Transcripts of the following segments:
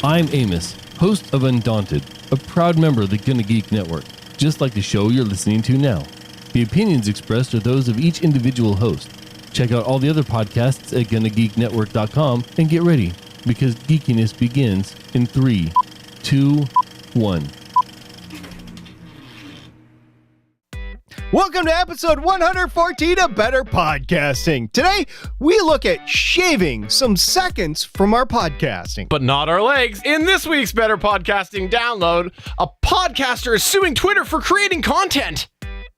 I'm Amos, host of Undaunted, a proud member of the Gonna Geek Network, just like the show you're listening to now. The opinions expressed are those of each individual host. Check out all the other podcasts at GonnaGeekNetwork.com and get ready, because geekiness begins in 3, 2, 1. Welcome to episode 114 of Better Podcasting. Today, we look at shaving some seconds from our podcasting. But not our legs. In this week's Better Podcasting download, a podcaster is suing Twitter for creating content.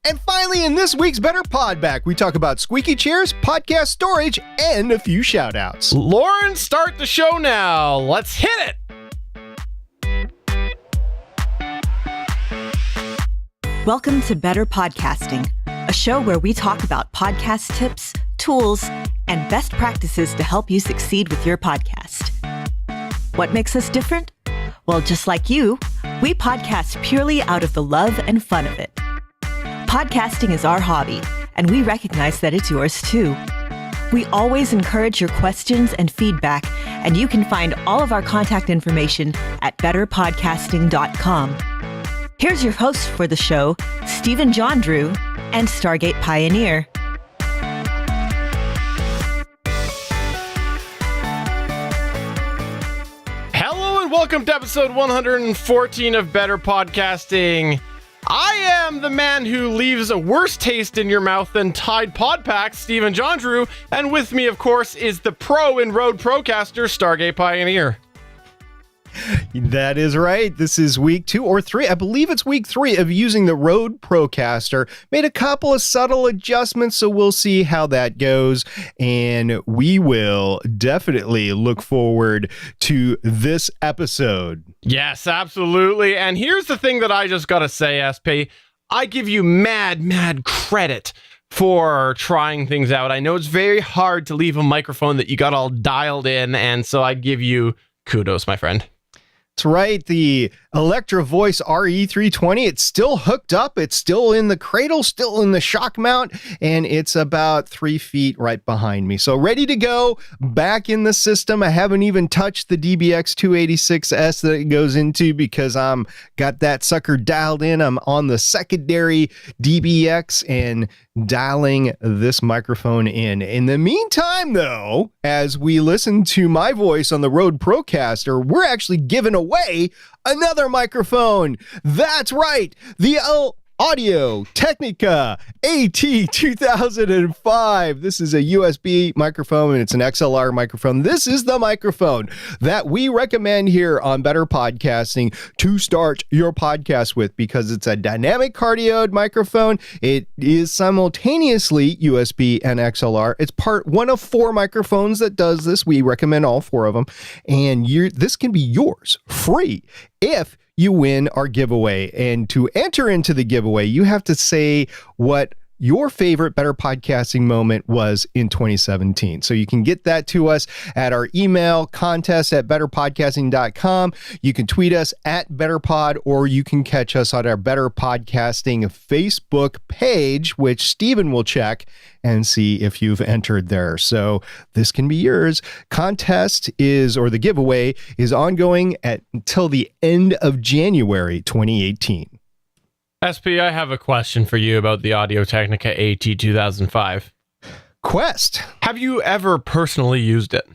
And finally, in this week's Better Podback, we talk about squeaky chairs, podcast storage, and a few shout-outs. Lauren, start the show now. Let's hit it. Welcome to Better Podcasting, a show where we talk about podcast tips, tools, and best practices to help you succeed with your podcast. What makes us different? Well, just like you, we podcast purely out of the love and fun of it. Podcasting is our hobby, and we recognize that it's yours too. We always encourage your questions and feedback, and you can find all of our contact information at betterpodcasting.com. Here's your host for the show, Stephen John Drew and Stargate Pioneer. Hello and welcome to episode 114 of Better Podcasting. I am the man who leaves a worse taste in your mouth than Tide Pod Packs, Stephen John Drew, and with me, of course, is the pro in Rode Procaster, Stargate Pioneer. That is right. This is week 2 or 3. I believe it's week 3 of using the Rode Procaster. Made a couple of subtle adjustments, so we'll see how that goes. And we will definitely look forward to this episode. Yes, absolutely. And here's the thing that I just got to say, SP. I give you mad credit for trying things out. I know it's very hard to leave a microphone that you got all dialed in, and so I give you kudos, my friend. That's right. The Electro Voice RE320, it's still hooked up. It's still in the cradle, still in the shock mount, and it's about 3 feet right behind me. So ready to go back in the system. I haven't even touched the DBX 286S that it goes into because I'm got that sucker dialed in. I'm on the secondary DBX and dialing this microphone in. In the meantime, though, as we listen to my voice on the Rode Procaster, we're actually giving away another microphone. That's right. The Audio Technica AT2005. This is a USB microphone and it's an XLR microphone. This is the microphone that we recommend here on Better Podcasting to start your podcast with because it's a dynamic cardioid microphone. It is simultaneously USB and XLR. It's one of 4 microphones that does this. We recommend all 4 of them. And this can be yours free if you win our giveaway. And to enter into the giveaway, you have to say what your favorite Better Podcasting moment was in 2017. So you can get that to us at our email, contest@betterpodcasting.com. You can tweet us at BetterPod, or you can catch us on our Better Podcasting Facebook page, which Stephen will check and see if you've entered there. So this can be yours. The giveaway is ongoing until the end of January 2018. SP, I have a question for you about the Audio Technica AT2005. Quest. Have you ever personally used it?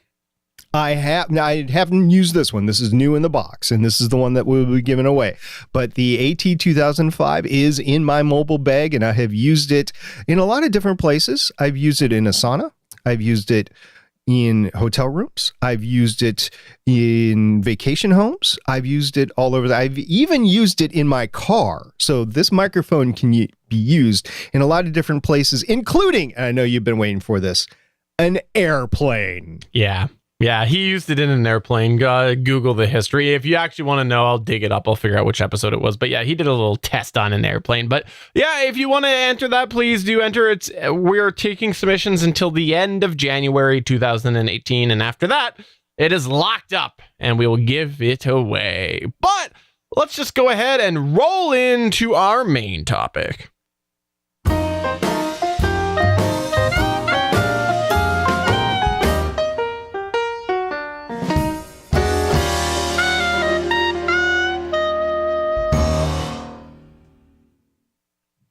I haven't used this one. This is new in the box, and this is the one that we'll be giving away. But the AT2005 is in my mobile bag, and I have used it in a lot of different places. I've used it in a sauna. I've used it in hotel rooms. I've used it in vacation homes. I've used it all over. I've even used it in my car. So this microphone can be used in a lot of different places, including, and I know you've been waiting for this, an airplane. Yeah, he used it in an airplane. Google the history. If you actually want to know, I'll dig it up. I'll figure out which episode it was. But yeah, he did a little test on an airplane. But yeah, if you want to enter that, please do enter. We're taking submissions until the end of January 2018. And after that, it is locked up and we will give it away. But let's just go ahead and roll into our main topic.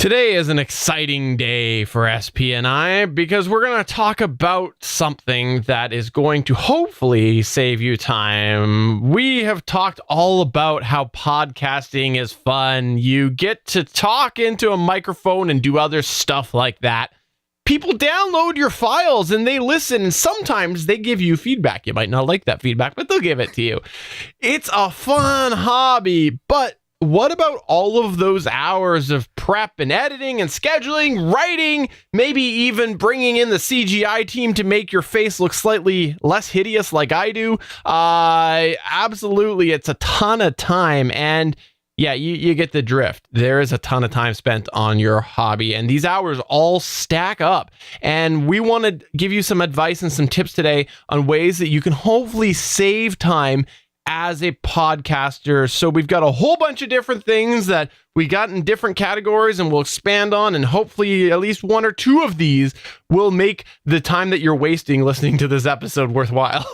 Today is an exciting day for SP and I because we're going to talk about something that is going to hopefully save you time. We have talked all about how podcasting is fun. You get to talk into a microphone and do other stuff like that. People download your files and they listen, and sometimes they give you feedback. You might not like that feedback, but they'll give it to you. It's a fun hobby, but what about all of those hours of prep and editing and scheduling, writing, maybe even bringing in the CGI team to make your face look slightly less hideous like I do? Absolutely, it's a ton of time. And yeah, you get the drift. There is a ton of time spent on your hobby, and these hours all stack up. And we want to give you some advice and some tips today on ways that you can hopefully save time as a podcaster. So we've got a whole bunch of different things that we got in different categories and we'll expand on, and hopefully at least one or two of these will make the time that you're wasting listening to this episode worthwhile.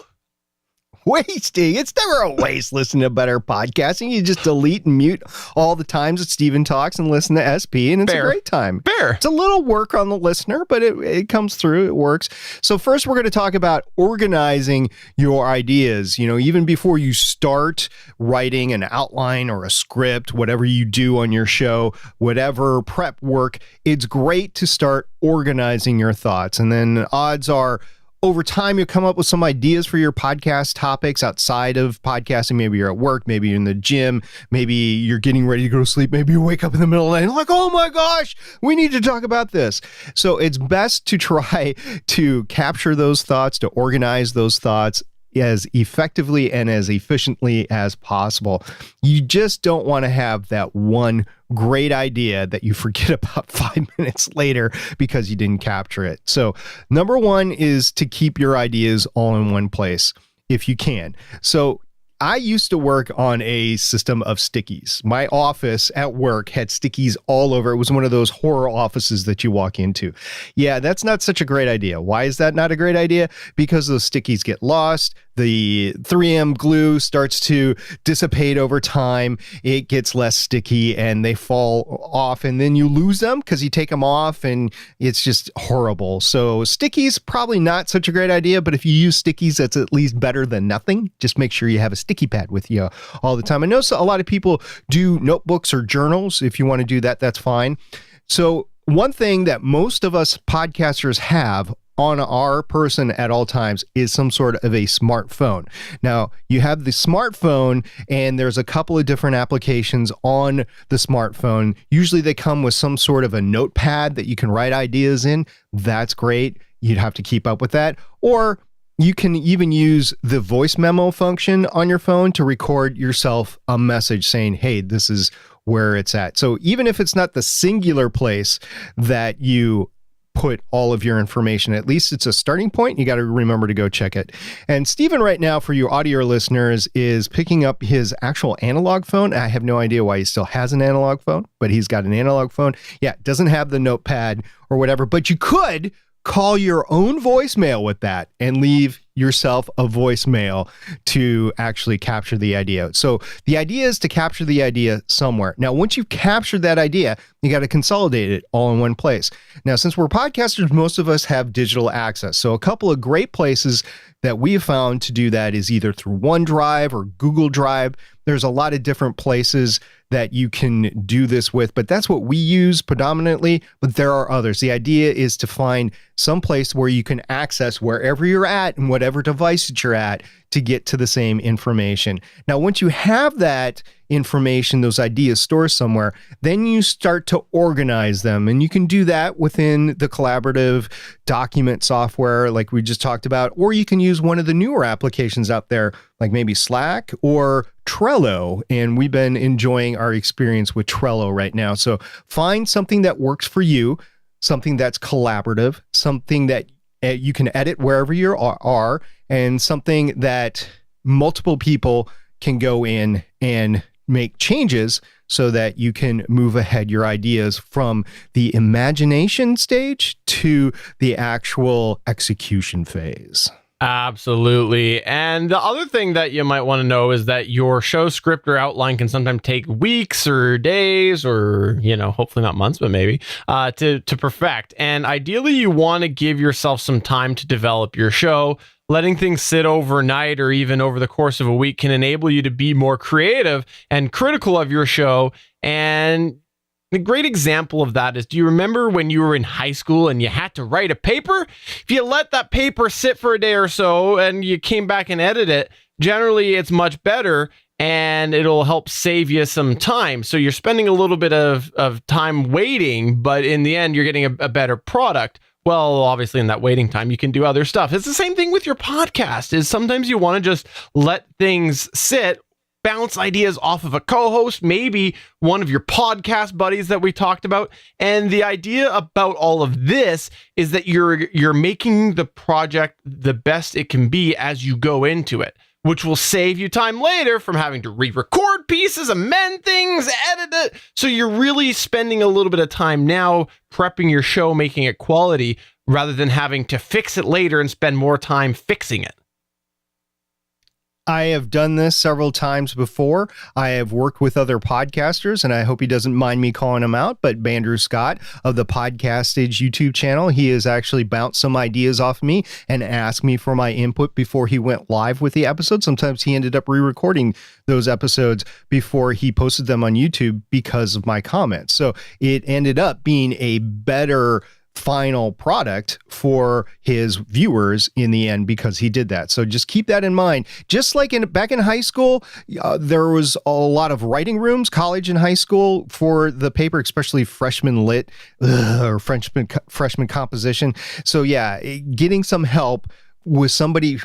Wasting. It's never a waste listening to better podcasting. You just delete and mute all the times that Steven talks and listen to SP, and it's a great time. Fair. It's a little work on the listener, but it comes through. It works. So first, we're going to talk about organizing your ideas. You know, even before you start writing an outline or a script, whatever you do on your show, whatever prep work, it's great to start organizing your thoughts. And then odds are, over time, you'll come up with some ideas for your podcast topics outside of podcasting. Maybe you're at work, maybe you're in the gym, maybe you're getting ready to go to sleep, maybe you wake up in the middle of the night and like, oh my gosh, we need to talk about this. So it's best to try to capture those thoughts, to organize those thoughts as effectively and as efficiently as possible. You just don't want to have that one great idea that you forget about 5 minutes later because you didn't capture it. So number one is to keep your ideas all in one place if you can. So I used to work on a system of stickies. My office at work had stickies all over. It was one of those horror offices that you walk into. Yeah, that's not such a great idea. Why is that not a great idea? Because those stickies get lost. The 3M glue starts to dissipate over time. It gets less sticky and they fall off, and then you lose them because you take them off and it's just horrible. So stickies, probably not such a great idea, but if you use stickies, that's at least better than nothing. Just make sure you have a sticky pad with you all the time. I know a lot of people do notebooks or journals. If you want to do that, that's fine. So one thing that most of us podcasters have on our person at all times is some sort of a smartphone. Now, you have the smartphone, and there's a couple of different applications on the smartphone. Usually they come with some sort of a notepad that you can write ideas in. That's great. You'd have to keep up with that. Or you can even use the voice memo function on your phone to record yourself a message saying, hey, this is where it's at. So even if it's not the singular place that you put all of your information, at least it's a starting point. You got to remember to go check it. And Steven right now, for you audio listeners, is picking up his actual analog phone. I have no idea why he still has an analog phone, but he's got an analog phone. Yeah, it doesn't have the notepad or whatever, but you could call your own voicemail with that and leave yourself a voicemail to actually capture the idea. So the idea is to capture the idea somewhere. Now, once you've captured that idea, you got to consolidate it all in one place. Now, since we're podcasters, most of us have digital access. So a couple of great places that we have found to do that is either through OneDrive or Google Drive. There's a lot of different places that you can do this with, but that's what we use predominantly, but there are others. The idea is to find some place where you can access wherever you're at and whatever device that you're at to get to the same information. Now, once you have that information, those ideas stored somewhere, then you start to organize them. And you can do that within the collaborative document software like we just talked about, or you can use one of the newer applications out there, like maybe Slack or Trello. And we've been enjoying our experience with Trello right now. So find something that works for you, something that's collaborative, something that you can edit wherever you are, and something that multiple people can go in and make changes so that you can move ahead your ideas from the imagination stage to the actual execution phase. Absolutely. And the other thing that you might want to know is that your show script or outline can sometimes take weeks or days or, hopefully not months, but maybe to perfect. And ideally, you want to give yourself some time to develop your show. Letting things sit overnight or even over the course of a week can enable you to be more creative and critical of your show. And a great example of that is, do you remember when you were in high school and you had to write a paper? If you let that paper sit for a day or so and you came back and edit it, generally it's much better and it'll help save you some time. So you're spending a little bit of time waiting, but in the end, you're getting a better product. Well, obviously in that waiting time, you can do other stuff. It's the same thing with your podcast, is sometimes you want to just let things sit, bounce ideas off of a co-host, maybe one of your podcast buddies that we talked about. And the idea about all of this is that you're making the project the best it can be as you go into it, which will save you time later from having to re-record pieces, amend things, edit it. So you're really spending a little bit of time now prepping your show, making it quality, rather than having to fix it later and spend more time fixing it. I have done this several times before. I have worked with other podcasters, and I hope he doesn't mind me calling him out, but Andrew Scott of the Podcastage YouTube channel, he has actually bounced some ideas off me and asked me for my input before he went live with the episode. Sometimes he ended up re-recording those episodes before he posted them on YouTube because of my comments. So it ended up being a better final product for his viewers in the end because he did that. So just keep that in mind. Just like back in high school, there was a lot of writing rooms, college and high school, for the paper, especially freshman lit or freshman composition. So yeah, getting some help with somebody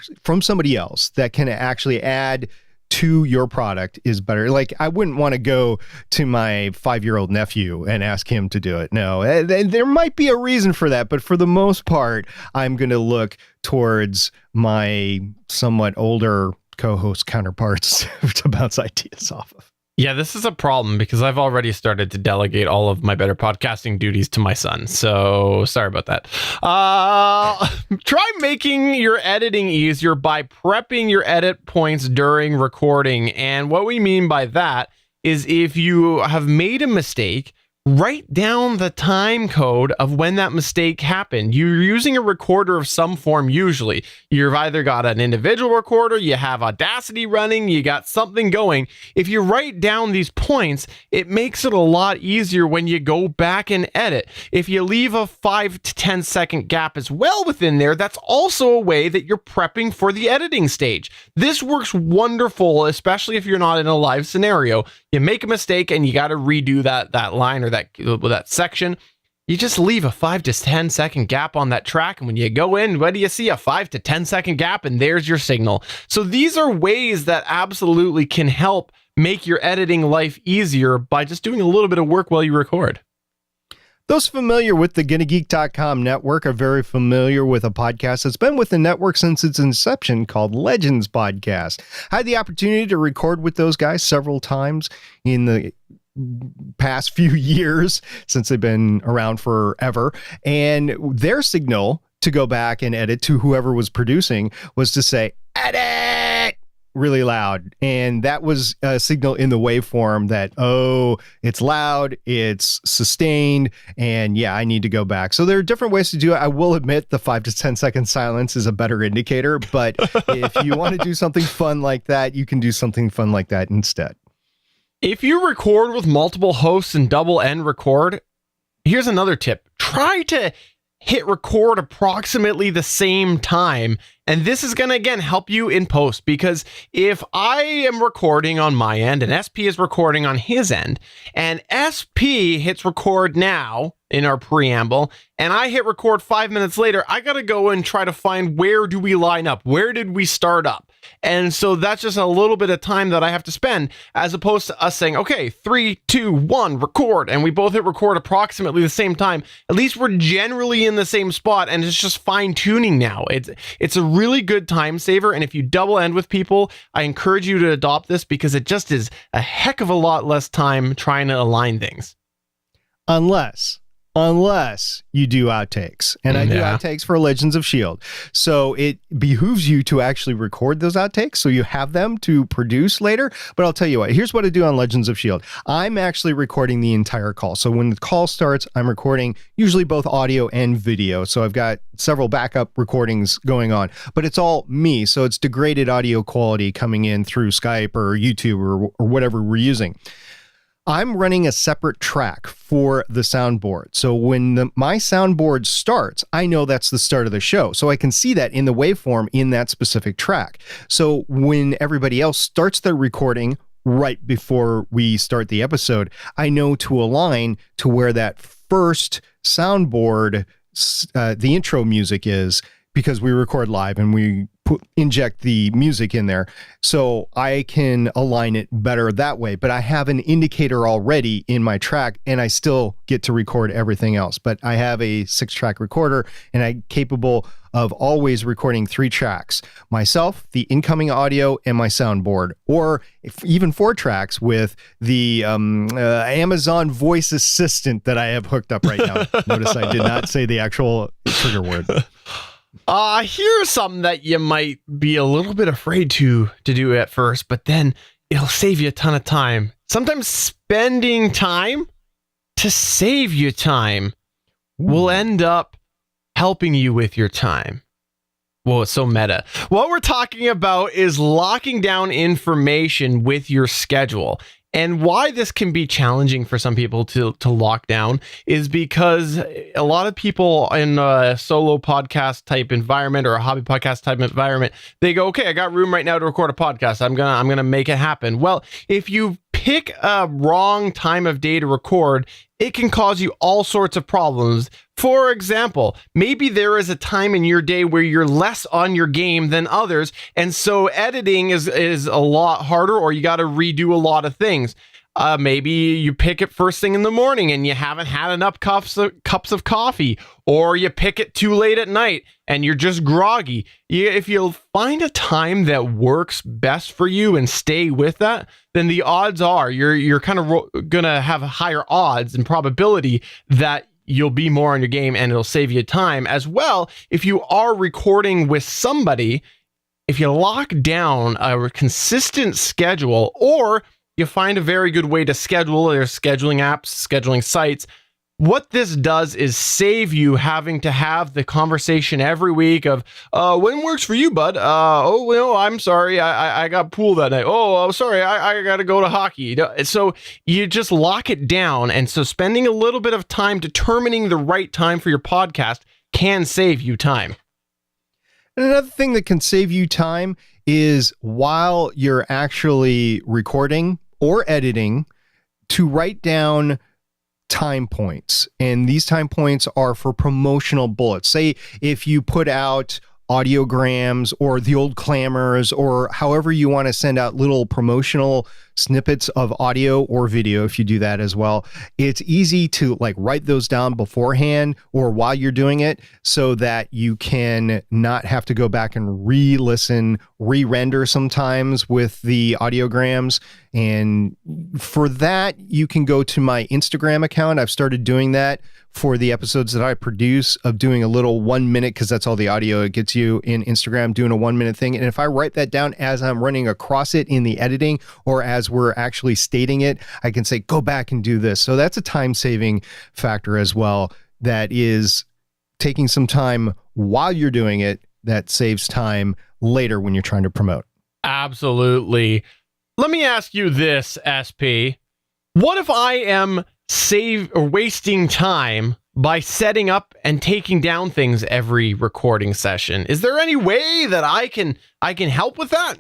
else that can actually add to your product is better. Like, I wouldn't want to go to my 5-year-old nephew and ask him to do it. No, there might be a reason for that, but for the most part, I'm going to look towards my somewhat older co-host counterparts to bounce ideas off of. Yeah, this is a problem because I've already started to delegate all of my better podcasting duties to my son. So sorry about that. Try making your editing easier by prepping your edit points during recording. And what we mean by that is, if you have made a mistake, write down the time code of when that mistake happened. You're using a recorder of some form usually. You've either got an individual recorder, you have Audacity running, you got something going. If you write down these points, it makes it a lot easier when you go back and edit. If you leave a 5 to 10 second gap as well within there, that's also a way that you're prepping for the editing stage. This works wonderful, especially if you're not in a live scenario. You make a mistake and you got to redo that line or that section. You just leave a 5 to 10 second gap on that track, and when you go in, what do you see? A 5 to 10 second gap, and there's your signal. So these are ways that absolutely can help make your editing life easier by just doing a little bit of work while you record. Those familiar with the GonnaGeek.com network are very familiar with a podcast that's been with the network since its inception, called Legends Podcast. I had the opportunity to record with those guys several times in the past few years, since they've been around forever. And their signal to go back and edit to whoever was producing was to say, edit, really loud. And that was a signal in the waveform that, oh, it's loud, it's sustained, and yeah, I need to go back. So there are different ways to do it. I will admit the 5 to 10 second silence is a better indicator, but if you want to do something fun like that, you can do something fun like that instead. If you record with multiple hosts and double end record, here's another tip. Try to hit record approximately the same time. And this is going to, again, help you in post, because if I am recording on my end and SP is recording on his end, and SP hits record now in our preamble, and I hit record 5 minutes later, I got to go and try to find, where do we line up? Where did we start up? And so that's just a little bit of time that I have to spend, as opposed to us saying, okay, 3, 2, 1, record. And we both hit record approximately the same time. At least we're generally in the same spot, and it's just fine tuning now. It's a really good time saver. And if you double end with people, I encourage you to adopt this, because it just is a heck of a lot less time trying to align things. Unless unless you do outtakes. And I do outtakes for Legends of S.H.I.E.L.D. So it behooves you to actually record those outtakes so you have them to produce later. But I'll tell you what, here's what I do on Legends of S.H.I.E.L.D. I'm actually recording the entire call. So when the call starts, I'm recording usually both audio and video. So I've got several backup recordings going on, but it's all me. So it's degraded audio quality coming in through Skype or YouTube or whatever we're using. I'm running a separate track for the soundboard. So when my soundboard starts, I know that's the start of the show. So I can see that in the waveform in that specific track. So when everybody else starts their recording right before we start the episode, I know to align to where that first soundboard, the intro music is, because we record live and we inject the music in there. So I can align it better that way, but I have an indicator already in my track and I still get to record everything else. But I have a 6-track recorder and I'm capable of always recording 3 tracks, myself, the incoming audio, and my soundboard, or even 4 tracks with the Amazon voice assistant that I have hooked up right now. Notice I did not say the actual trigger word. Here's something that you might be a little bit afraid to do at first, but then it'll save you a ton of time. Sometimes spending time to save you time will end up helping you with your time. Whoa, it's so meta. What we're talking about is locking down information with your schedule. And why this can be challenging for some people to lock down is because a lot of people in a solo podcast type environment or a hobby podcast type environment, they go, okay, I got room right now to record a podcast. I'm gonna make it happen. Well, if you pick a wrong time of day to record, it can cause you all sorts of problems. For example, maybe there is a time in your day where you're less on your game than others, and so editing is a lot harder, or you got to redo a lot of things. Maybe you pick it first thing in the morning and you haven't had enough cups of coffee, or you pick it too late at night and you're just groggy. If you'll find a time that works best for you and stay with that, then the odds are you're kind of gonna have higher odds and probability that you'll be more on your game and it'll save you time as well. If you are recording with somebody, if you lock down a consistent schedule, or you find a very good way to schedule, there's scheduling apps, scheduling sites. What this does is save you having to have the conversation every week of, when works for you, bud? Oh, no, I'm sorry. I got pool that night. Oh, sorry. I got to go to hockey. So you just lock it down. And so spending a little bit of time determining the right time for your podcast can save you time. And another thing that can save you time is while you're actually recording or editing, to write down time points. And these time points are for promotional bullets. Say if you put out audiograms or the old clamors, or however you want to send out little promotional snippets of audio or video, if you do that as well, it's easy to like write those down beforehand or while you're doing it, so that you can not have to go back and re-listen, re-render sometimes with the audiograms. And for that, you can go to my Instagram account. I've started doing that for the episodes that I produce, of doing a little 1 minute, because that's all the audio it gets you in Instagram, doing a 1 minute thing. And if I write that down as I'm running across it in the editing, or as we're actually stating it, I can say, go back and do this. So that's a time saving factor as well. That is taking some time while you're doing it, that saves time later when you're trying to promote. Absolutely. Let me ask you this, SP. What if I am wasting time by setting up and taking down things every recording session? Is there any way that I can help with that?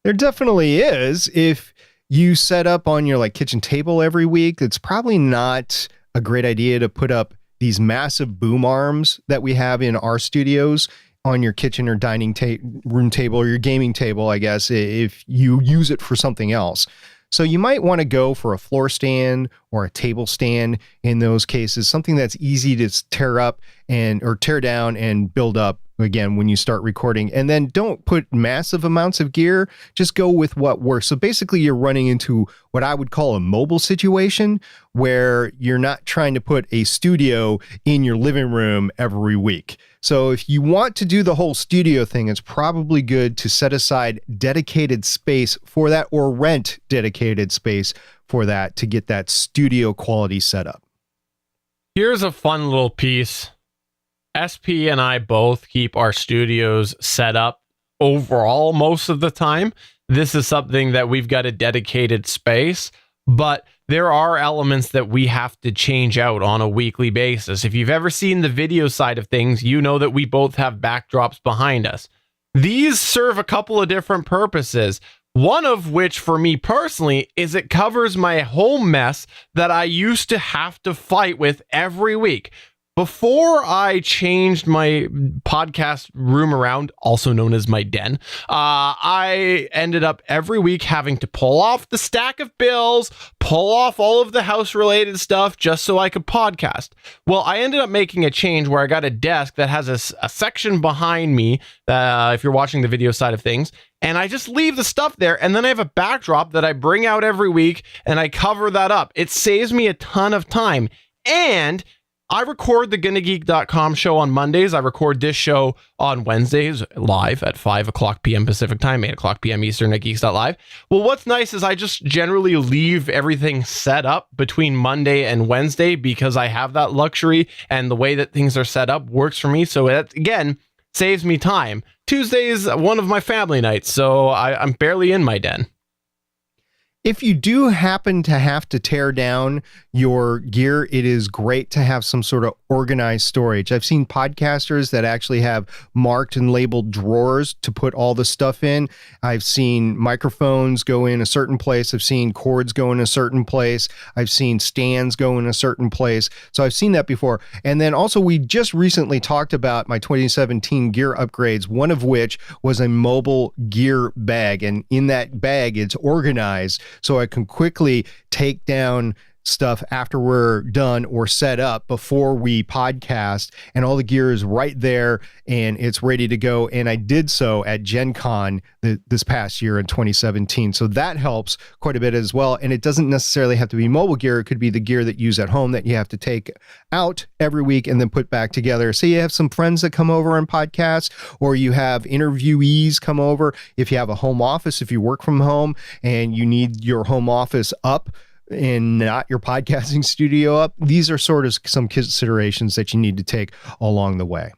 There definitely is. If you set up on your like kitchen table every week, it's probably not a great idea to put up these massive boom arms that we have in our studios on your kitchen or dining room table, or your gaming table, I guess, if you use it for something else. So you might want to go for a floor stand or a table stand in those cases, something that's easy to tear down and build up again when you start recording. And then don't put massive amounts of gear, just go with what works. So basically you're running into what I would call a mobile situation where you're not trying to put a studio in your living room every week. So if you want to do the whole studio thing, it's probably good to set aside dedicated space for that or rent dedicated space for that to get that studio quality setup. Here's a fun little piece. SP and I both keep our studios set up overall most of the time. This is something that we've got a dedicated space, but there are elements that we have to change out on a weekly basis. If you've ever seen the video side of things, you know that we both have backdrops behind us. These serve a couple of different purposes. One of which, for me personally, is it covers my home mess that I used to have to fight with every week. Before I changed my podcast room around, also known as my den, I ended up every week having to pull off the stack of bills, pull off all of the house-related stuff just so I could podcast. Well, I ended up making a change where I got a desk that has a section behind me, if you're watching the video side of things, and I just leave the stuff there, and then I have a backdrop that I bring out every week, and I cover that up. It saves me a ton of time, and I record the GonnaGeek.com show on Mondays. I record this show on Wednesdays live at 5 o'clock p.m. Pacific time, 8 o'clock p.m. Eastern at Geeks.live. Well, what's nice is I just generally leave everything set up between Monday and Wednesday because I have that luxury and the way that things are set up works for me. So it, again, saves me time. Tuesday is one of my family nights, so I'm barely in my den. If you do happen to have to tear down your gear, it is great to have some sort of organized storage. I've seen podcasters that actually have marked and labeled drawers to put all the stuff in. I've seen microphones go in a certain place. I've seen cords go in a certain place. I've seen stands go in a certain place. So I've seen that before. And then also we just recently talked about my 2017 gear upgrades, one of which was a mobile gear bag. And in that bag, it's organized so I can quickly take down stuff after we're done or set up before we podcast, and all the gear is right there and it's ready to go. And I did so at Gen Con this past year in 2017. So that helps quite a bit as well. And it doesn't necessarily have to be mobile gear. It could be the gear that you use at home that you have to take out every week and then put back together. So you have some friends that come over on podcasts, or you have interviewees come over. If you have a home office, if you work from home and you need your home office up and not your podcasting studio up, these are sort of some considerations that you need to take along the way.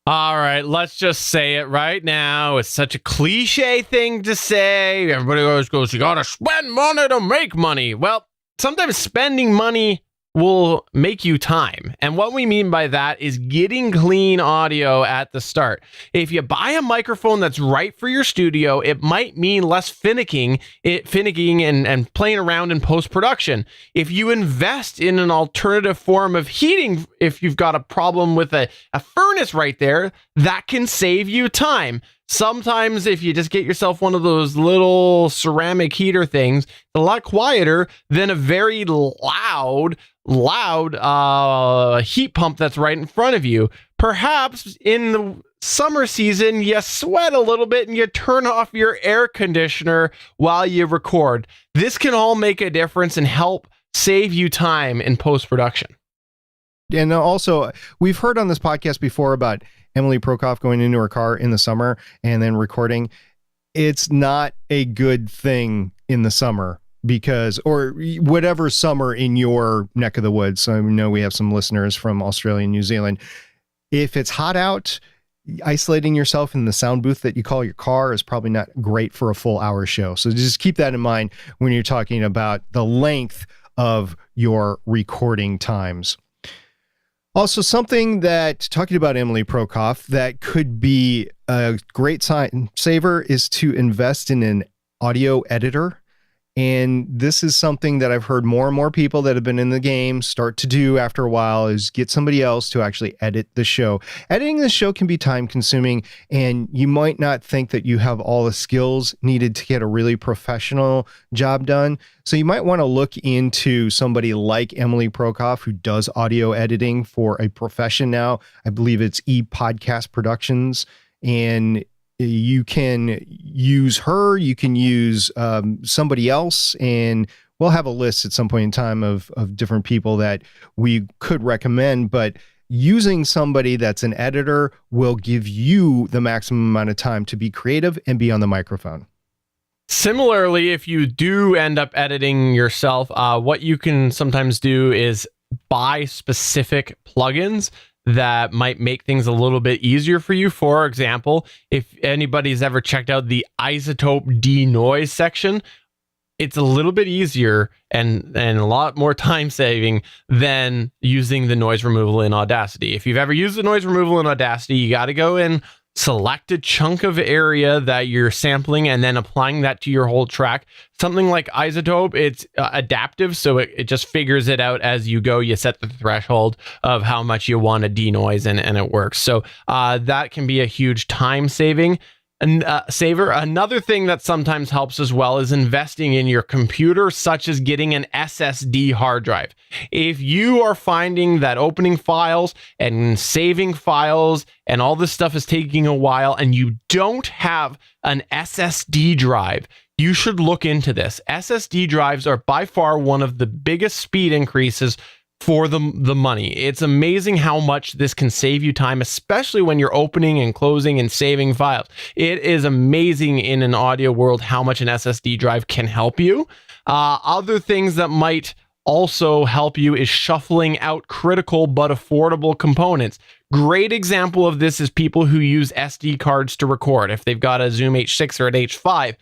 All right, let's just say it right now. It's such a cliche thing to say. Everybody always goes, you gotta spend money to make money. Well, sometimes spending money will make you time. And what we mean by that is getting clean audio at the start. If you buy a microphone that's right for your studio, it might mean less finicking and playing around in post-production. If you invest in an alternative form of heating, if you've got a problem with a furnace right there, that can save you time. Sometimes if you just get yourself one of those little ceramic heater things, it's a lot quieter than a very loud heat pump that's right in front of you. Perhaps in the summer season, you sweat a little bit and you turn off your air conditioner while you record. This can all make a difference and help save you time in post-production. And also, we've heard on this podcast before about Emily Prokof going into her car in the summer and then recording. It's not a good thing in the summer because, or whatever summer in your neck of the woods. So I know we have some listeners from Australia and New Zealand. If it's hot out, isolating yourself in the sound booth that you call your car is probably not great for a full hour show. So just keep that in mind when you're talking about the length of your recording times. Also, something that, talking about Emily Prokof, that could be a great time saver is to invest in an audio editor. And this is something that I've heard more and more people that have been in the game start to do after a while, is get somebody else to actually edit the show. Editing the show can be time consuming, and you might not think that you have all the skills needed to get a really professional job done. So you might want to look into somebody like Emily Prokoff, who does audio editing for a profession now. I believe it's ePodcast Productions, and you can use her, you can use somebody else, and we'll have a list at some point in time of different people that we could recommend. But using somebody that's an editor will give you the maximum amount of time to be creative and be on the microphone. Similarly, if you do end up editing yourself, what you can sometimes do is buy specific plugins that might make things a little bit easier for you. For example, if anybody's ever checked out the iZotope denoise section, it's a little bit easier and a lot more time saving than using the noise removal in Audacity. If you've ever used the noise removal in Audacity, you got to go in, select a chunk of area that you're sampling, and then applying that to your whole track. Something like iZotope, it's adaptive, so it just figures it out as you go. You set the threshold of how much you want to denoise, and it works. So that can be a huge time saving saver. Another thing that sometimes helps as well is investing in your computer, such as getting an SSD hard drive. If you are finding that opening files and saving files and all this stuff is taking a while and you don't have an SSD drive, you should look into this. SSD drives are by far one of the biggest speed increases for the money. It's amazing how much this can save you time, especially when you're opening and closing and saving files. It is amazing in an audio world how much an SSD drive can help you. Other things that might also help you is shuffling out critical but affordable components. Great example of this is people who use SD cards to record. If they've got a Zoom H6 or an H5,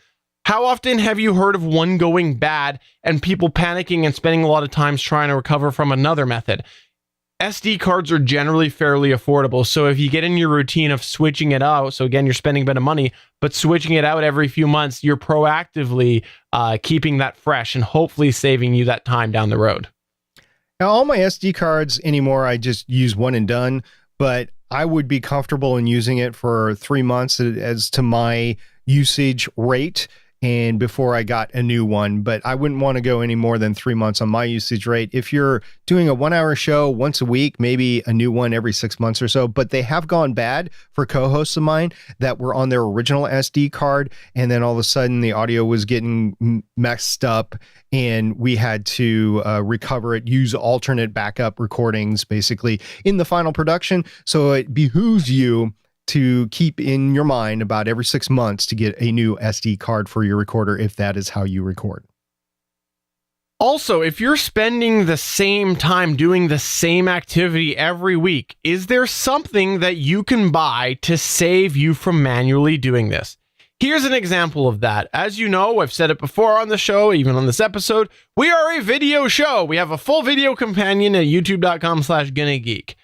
how often have you heard of one going bad and people panicking and spending a lot of time trying to recover from another method? SD cards are generally fairly affordable. So if you get in your routine of switching it out, so again, you're spending a bit of money, but switching it out every few months, you're proactively keeping that fresh and hopefully saving you that time down the road. Now, all my SD cards anymore, I just use one and done, but I would be comfortable in using it for 3 months as to my usage rate, and before I got a new one, but I wouldn't want to go any more than 3 months on my usage rate. If you're doing a 1 hour show once a week, maybe a new one every 6 months or so, but they have gone bad for co-hosts of mine that were on their original SD card. And then all of a sudden the audio was getting messed up and we had to recover it, use alternate backup recordings basically in the final production. So it behooves you to keep in your mind about every 6 months to get a new SD card for your recorder if that is how you record. Also, if you're spending the same time doing the same activity every week, is there something that you can buy to save you from manually doing this? Here's an example of that. As you know, I've said it before on the show, even on this episode, we are a video show. We have a full video companion at youtube.com/GonnaGeek.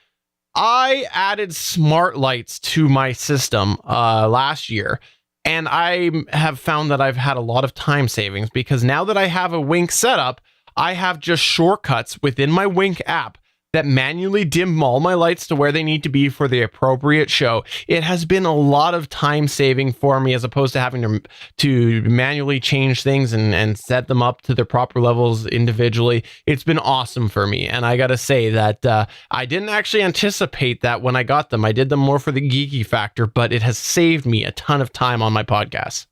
I added smart lights to my system last year, and I have found that I've had a lot of time savings because now that I have a Wink setup, I have just shortcuts within my Wink app that manually dim all my lights to where they need to be for the appropriate show. It has been a lot of time saving for me as opposed to having to manually change things and set them up to their proper levels individually. It's been awesome for me. And I got to say that I didn't actually anticipate that when I got them. I did them more for the geeky factor, but it has saved me a ton of time on my podcast.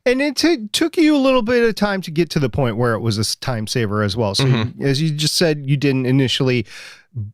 And it took you a little bit of time to get to the point where it was a time saver as well. So as you just said, you didn't initially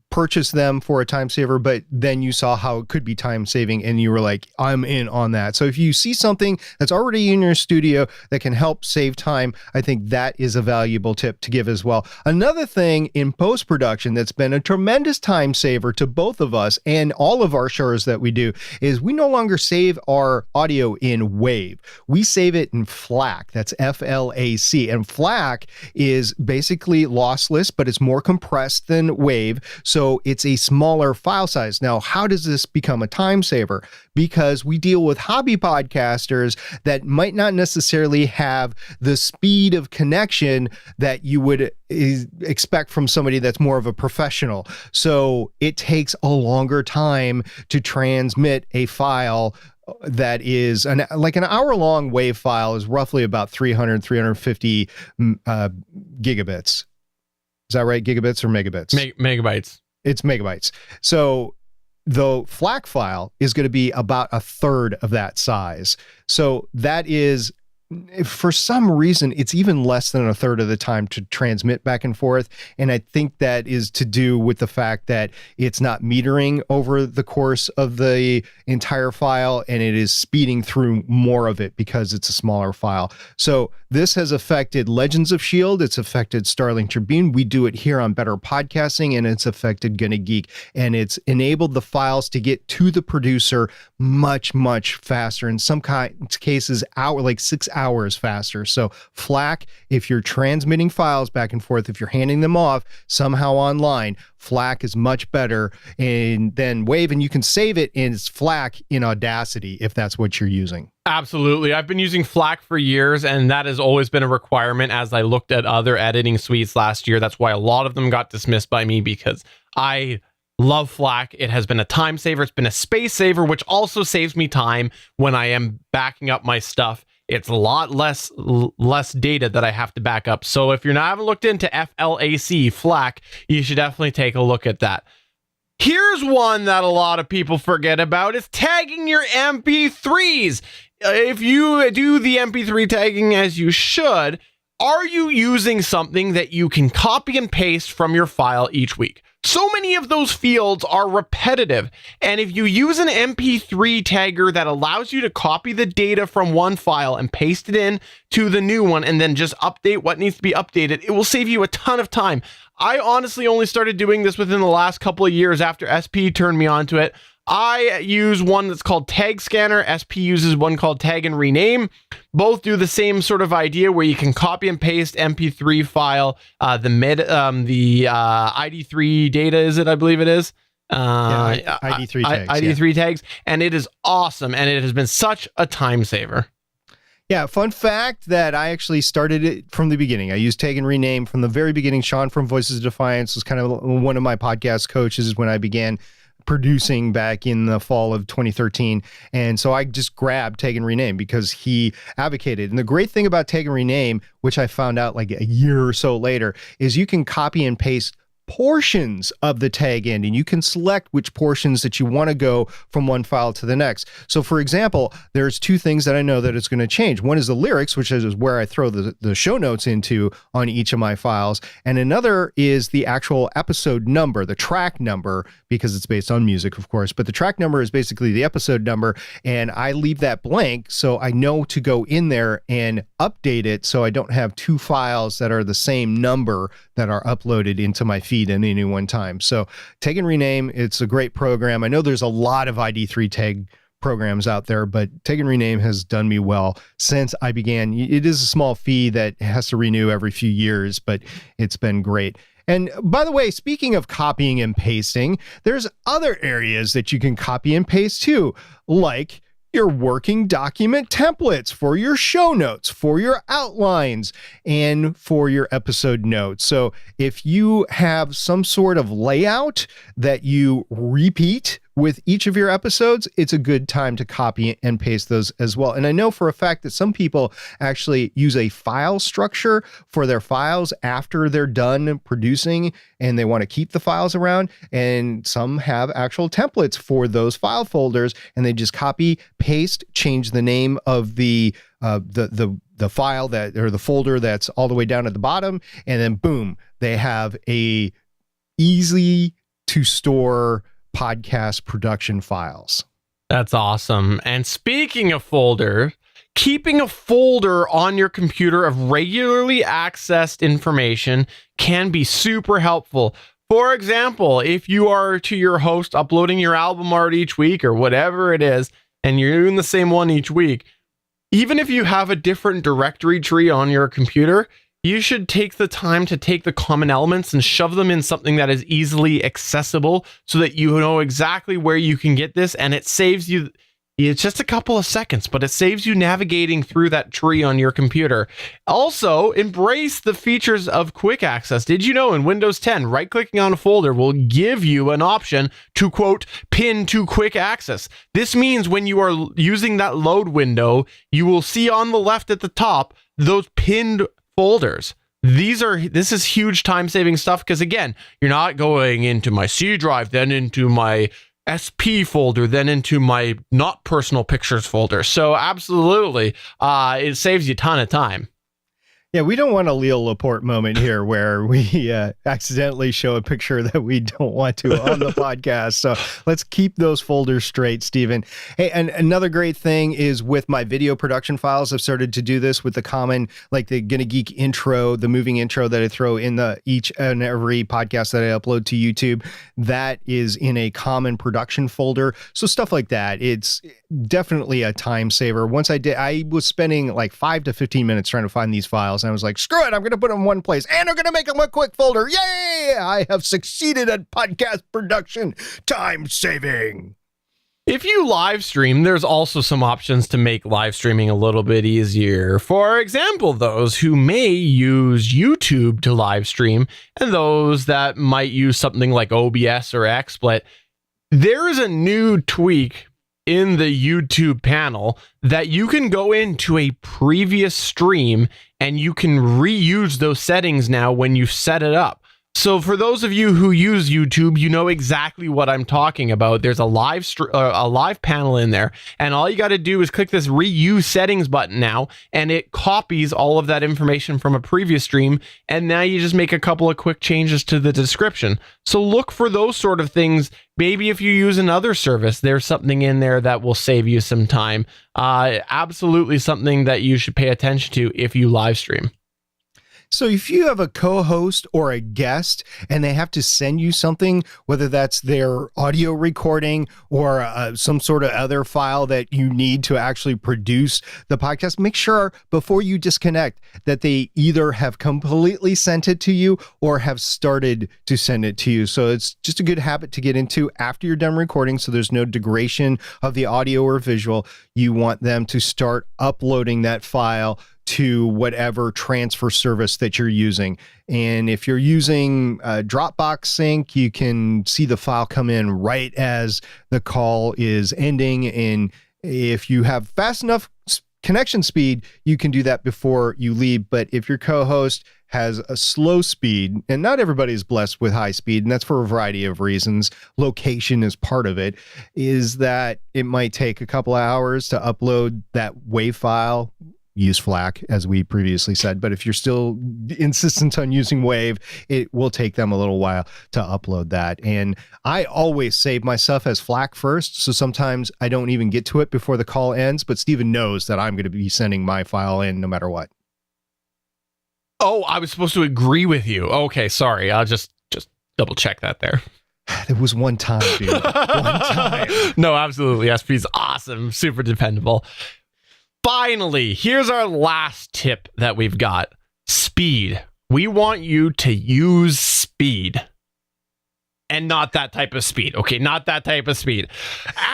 purchase them for a time saver, but then you saw how it could be time saving and you were like, I'm in on that. So if you see something that's already in your studio that can help save time, I think that is a valuable tip to give as well. Another thing in post-production that's been a tremendous time saver to both of us and all of our shows that we do is we no longer save our audio in WAV. We save it in FLAC. That's FLAC. And FLAC is basically lossless, but it's more compressed than WAV. So So it's a smaller file size. Now, how does this become a time saver? Because we deal with hobby podcasters that might not necessarily have the speed of connection that you would expect from somebody that's more of a professional. So it takes a longer time to transmit a file that is like an hour-long wave file is roughly about 350 gigabits. Is that right? Gigabits or megabits? Megabytes. It's megabytes. So the FLAC file is going to be about a third of that size. So that is, for some reason, it's even less than a third of the time to transmit back and forth. And I think that is to do with the fact that it's not metering over the course of the entire file, and it is speeding through more of it because it's a smaller file. So this has affected Legends of S.H.I.E.L.D. It's affected Starling Tribune. We do it here on Better Podcasting, and it's affected Gonna Geek. And it's enabled the files to get to the producer much, much faster. In some cases, like 6 hours faster. So FLAC, if you're transmitting files back and forth, if you're handing them off somehow online, FLAC is much better than Wave, and you can save it in FLAC in Audacity if that's what you're using. Absolutely. I've been using FLAC for years, and that has always been a requirement as I looked at other editing suites last year. That's why a lot of them got dismissed by me, because I love FLAC. It has been a time saver. It's been a space saver, which also saves me time when I am backing up my stuff. It's a lot less data that I have to back up. So if you're not haven't looked into FLAC, you should definitely take a look at that. Here's one that a lot of people forget about, is tagging your MP3s. If you do the MP3 tagging as you should, are you using something that you can copy and paste from your file each week? So many of those fields are repetitive, and if you use an MP3 tagger that allows you to copy the data from one file and paste it in to the new one and then just update what needs to be updated, it will save you a ton of time. I honestly only started doing this within the last couple of years after SP turned me onto it. I use one that's called Tag Scanner. SP uses one called Tag and Rename. Both do the same sort of idea where you can copy and paste MP3 file, the ID3 data, is it? I believe it is. ID3 tags. ID3 tags, and it is awesome, and it has been such a time saver. Yeah, fun fact that I actually started it from the beginning. I used Tag and Rename from the very beginning. Sean from Voices of Defiance was kind of one of my podcast coaches when I began producing back in the fall of 2013. And so I just grabbed Tag and Rename because he advocated. And the great thing about Tag and Rename, which I found out like a year or so later, is you can copy and paste portions of the tag in, and you can select which portions that you want to go from one file to the next. So for example, there's two things that I know that it's going to change. One is the lyrics, which is where I throw the show notes into on each of my files. And another is the actual episode number, the track number, because it's based on music, of course, but the track number is basically the episode number. And I leave that blank so I know to go in there and update it so I don't have two files that are the same number that are uploaded into my feed at any one time. So Tag and Rename, it's a great program. I know there's a lot of ID3 tag programs out there, but Tag and Rename has done me well since I began. It is a small fee that has to renew every few years, but it's been great. And by the way, speaking of copying and pasting, there's other areas that you can copy and paste too, like your working document templates for your show notes, for your outlines, and for your episode notes. So if you have some sort of layout that you repeat with each of your episodes, it's a good time to copy and paste those as well. And I know for a fact that some people actually use a file structure for their files after they're done producing and they want to keep the files around. And some have actual templates for those file folders, and they just copy, paste, change the name of the file that, or the folder that's all the way down at the bottom, and then boom, they have a easy to store podcast production files. That's awesome. And speaking of folder, keeping a folder on your computer of regularly accessed information can be super helpful. For example, if you are to your host uploading your album art each week or whatever it is, and you're doing the same one each week, even if you have a different directory tree on your computer, you should take the time to take the common elements and shove them in something that is easily accessible so that you know exactly where you can get this, and it saves you. It's just a couple of seconds, but it saves you navigating through that tree on your computer. Also, embrace the features of quick access. Did you know in Windows 10, right-clicking on a folder will give you an option to, quote, pin to quick access. This means when you are using that load window, you will see on the left at the top those pinned folders. This is huge time-saving stuff because, again, you're not going into my C drive, then into my SP folder, then into my not personal pictures folder. So absolutely, it saves you a ton of time. Yeah, we don't want a Leo Laporte moment here where we accidentally show a picture that we don't want to on the podcast. So let's keep those folders straight, Stephen. Hey, and another great thing is with my video production files, I've started to do this with the common, like the Gonna Geek intro, the moving intro that I throw in each and every podcast that I upload to YouTube. That is in a common production folder. So stuff like that, it's definitely a time saver. I was spending like 5 to 15 minutes trying to find these files. And I was like, screw it, I'm going to put them in one place and I'm going to make them a quick folder. Yay! I have succeeded at podcast production. Time saving. If you live stream, there's also some options to make live streaming a little bit easier. For example, those who may use YouTube to live stream and those that might use something like OBS or XSplit, there is a new tweak in the YouTube panel that you can go into a previous stream and you can reuse those settings now when you set it up. So for those of you who use YouTube, you know exactly what I'm talking about. There's a live panel in there, and all you got to do is click this reuse settings button now, and it copies all of that information from a previous stream, and now you just make a couple of quick changes to the description. So look for those sort of things. Maybe if you use another service, there's something in there that will save you some time. Absolutely something that you should pay attention to if you live stream. So if you have a co-host or a guest and they have to send you something, whether that's their audio recording or some sort of other file that you need to actually produce the podcast, make sure before you disconnect that they either have completely sent it to you or have started to send it to you. So it's just a good habit to get into after you're done recording, so there's no degradation of the audio or visual. You want them to start uploading that file to whatever transfer service that you're using. And if you're using Dropbox Sync, you can see the file come in right as the call is ending. And if you have fast enough connection speed, you can do that before you leave. But if your co-host has a slow speed, and not everybody is blessed with high speed, and that's for a variety of reasons, location is part of it, is that it might take a couple of hours to upload that WAV file. Use FLAC, as we previously said, but if you're still insistent on using WAV, it will take them a little while to upload that. And I always save my stuff as FLAC first, so sometimes I don't even get to it before the call ends, but Stephen knows that I'm going to be sending my file in no matter what. Oh, I was supposed to agree with you. Okay, sorry. I'll just double check that there. There was one time, dude. One time. No, absolutely. SP's awesome. Super dependable. Finally, here's our last tip that we've got. Speed. We want you to use speed. And not that type of speed. Okay, not that type of speed.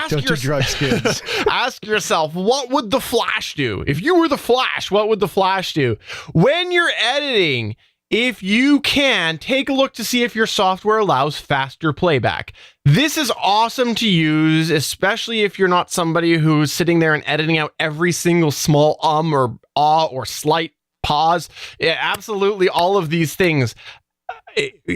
Don't do drugs, kids. Ask yourself, what would the Flash do? If you were the Flash, what would the Flash do? When you're editing, if you can, take a look to see if your software allows faster playback. This is awesome to use, especially if you're not somebody who's sitting there and editing out every single small or ah or slight pause. Yeah, absolutely, all of these things.